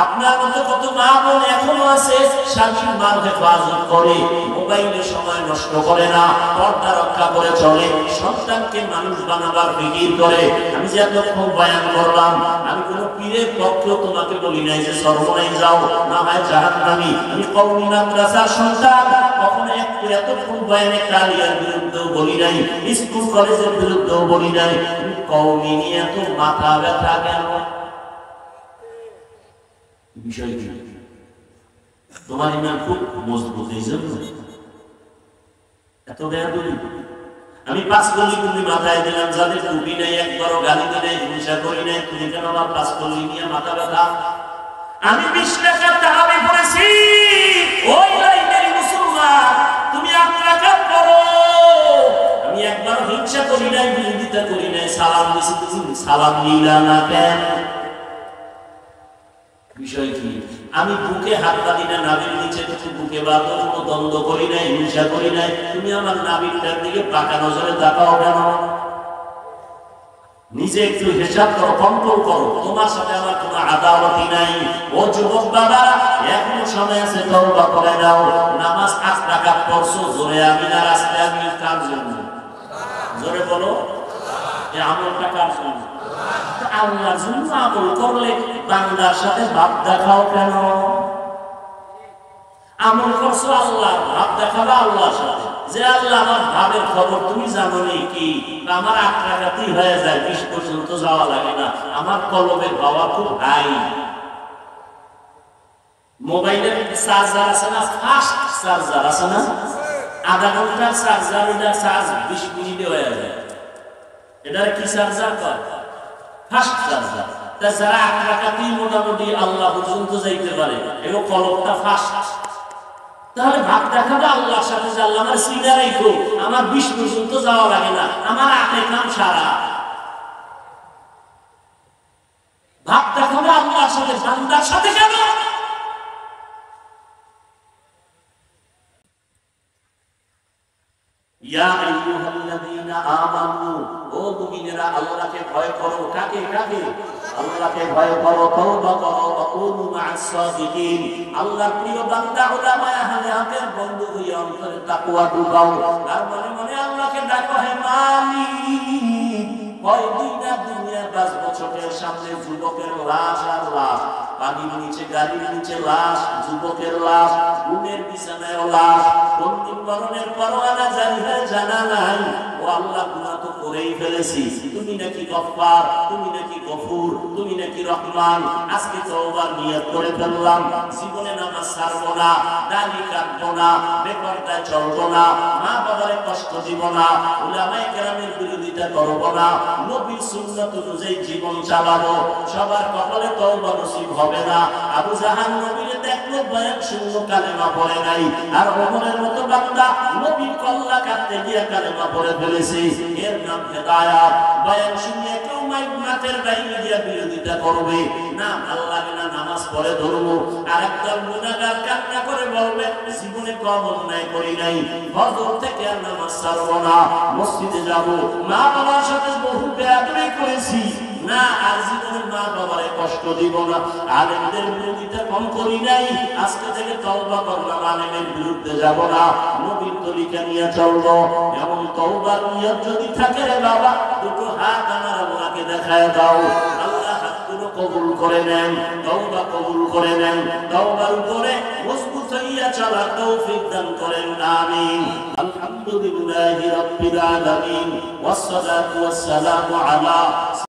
আপনার মতো কত মা বোন এখনো আছে স্বামীর মার হেফাজত করে, মোবাইলে সময় নষ্ট করে না, পর্দা রক্ষা করে চলে, সন্তানকে মানুষ বানাবার ফিকির করে। আমি যে এতক্ষণ বয়ান করলাম, আমি কোনো পীরের পক্ষেও তোমাকে বলি নাই যে সর্বনাই যাও, না হয় জাহান্নামী। আমি কওমি মাদ্রাসার সন্তান, কখনো এতক্ষণ বয়ানে কালিয়ার বিরুদ্ধেও বলি নাই, স্কুল কলেজের বিরুদ্ধেও বলি নাই। কওমি নিয়ে তো মাথা ব্যথা কেন? বিষয় কি? তোমার ইমান খুব মজবুত, এই জন্য এত বেয়াদবি। আমি 5 কলি তুমি মাথায় দিলাম, যাদের টুপি নাই, একবারও গালি দিই, হিংসা করি নাই, তুমি কেন আমার 5 কলি নিয়ে মাথা ব্যথা? আমি 20 টাকার তারাবি পড়েছি, ওই লাইনের মুসলমান, তুমি 8 টাকা পড়ো। আমি একবার হিংসা করি নাই, বিরোধিতা করি নাই, সালাম দিছি, তুমি সালাম নিলা না কেন? বিষয় কি? আমি বুকে হাত বাঁধি না, নাভির নিচে তুমি বুকে বাঁধো, কোনো দ্বন্দ্ব করি নাই, হিংসা করি নাই, তুমি আমার নাভিটার দিকে পাকা নজরে তাকাও কেন? নিজে একটু হিসাব করো, কন্ট্রোল করো। তোমার সাথে আমার কোনো আদাওয়াতি নাই। ও যুবক বাবা, এখনো সময় আছে, তওবা করে নাও। নামাজ 8 রাকাত পড়ছো, জোরে আমিন আর আস্তে আমিন কার জন্য? জোরে বলো, এই আমলটা কার জন্য? আল্লাহর জন্য। আমল করলে বান্দার সাথে ভাব দেখাও কেন? আমল করছো আল্লাহ, ভাব দেখাবা আল্লাহর সাথে, যে আল্লাহ আমার ভাবের খবর তুমি জানো নেই কি? আমার 8 রাকাতই হয়ে যায়, 20 পর্যন্ত যাওয়া লাগে না, আমার কলবের পাওয়া খুব হাই। মোবাইলের চার্জার আছে না, ফাস্ট চার্জার আছে না, আধা ঘন্টার চার্জার, এটা চার্জ 20 মিনিটে হয়ে যায়। এটা কি চার্জার কয়? Fast charger. তা যারা 8 রাকাতেই মোটামুটি আল্লাহ পর্যন্ত যাইতে পারে, এগুলো কলকটা ফাস্ট। তাহলে ভাব দেখাবো আল্লাহর সাথে যে আল্লাহ আমার সিনা রাখো, আমার 20 পর্যন্ত যাওয়া লাগে না, আমার আটে কাম সারা। ভাব দেখাবো আল্লাহর সাথে, বান্দার সাথে কেন? ইয়া আইয়ুহাল্লাযীনা আমানু, ও মুমিনেরা আল্লাহকে ভয় করো। কাকে কাকে? আল্লাহকে ভয় করো, তওবা করো, ওয়াকুনু মা'আস সাদিকিন। আল্লাহর প্রিয় বান্দা উলামায়ে আহলে হকের বন্ধু হইয়া অন্তরে তাকওয়া ঢুকাও, আর মনে মনে আল্লাহকে ডাকো, হে মালিক। কয়দিন না দুনিয়ার 5 বছরের সামনে যুবকের লাশ আর লাশ, পানির নিচে, গাড়ির নিচে লাশ, যুবকের লাশ, ঘুমের বিছানায় লাশ, কোন দিন মরণের পরোয়ানা জারি হয় জানা নাই। ও আল্লাহ, গুনাহ তো করেই ফেলেছি, তুমি নাকি গফফার, তুমি নাকি গফুর, তুমি নাকি রহমান। আজকে তওবার নিয়ত করে ফেললাম, জীবনে নামাজ ছাড়বো না, দাড়ি কাটবো না, বেপরদায় চলবো না, মা বাবারে কষ্ট দিব না, উলামায়ে কেরামের বিরোধিতা করবো না, নবীর সুন্নাত অনুযায়ী জীবন চালাবো। সবার কপালে তওবা নসিব হবে না। আবু জাহাল নবীরে দেখলো, বয়ান শূন্য, কালেমা পড়ে নাই। আর ওমরের মতো বান্দা নবীর কল্লা কাটতে গিয়ে কালেমা পড়ে ফেলেছে। এর নাম হেদায়াত। বয়ান শুনিয়ে কেউ মাইকের বাইরে গিয়ে বিরোধিতা করবে না, ভালো লাগে না, নামাজ পড়ে ধরবো। আর একদল গুনাহগার কান্না করে বলবে, জীবনে কম অন্যায় করি নাই, ফজর থেকে আর নামাজ ছাড়বো না, মসজিদে যাবো, মা বাবার সাথে বহু বেয়াদবি করেছি না, আর জীবনে মা বাবারে কষ্ট দিব না, আলেমদের বিরোধিতা কম করি নাই, আজকে থেকে তওবা করলাম, আলেমের বিরুদ্ধে যাব না, নবীর তরিকা নিয়ে চলবো। এমন তওবার নিয়ত যদি থাকে রে বাবা, দুটো হাত আমার আল্লাহকে দেখায় দাও, আল্লাহ হাতগুলো কবুল করে নেন, তওবা কবুল করে নেন, তওবার উপরে মজবুত হইয়া চলার তৌফিক দান করেন, আমিন। আলহামদুলিল্লাহি রাব্বিল আলামিন, ওয়াসসালাতু ওয়াসসালামু আলা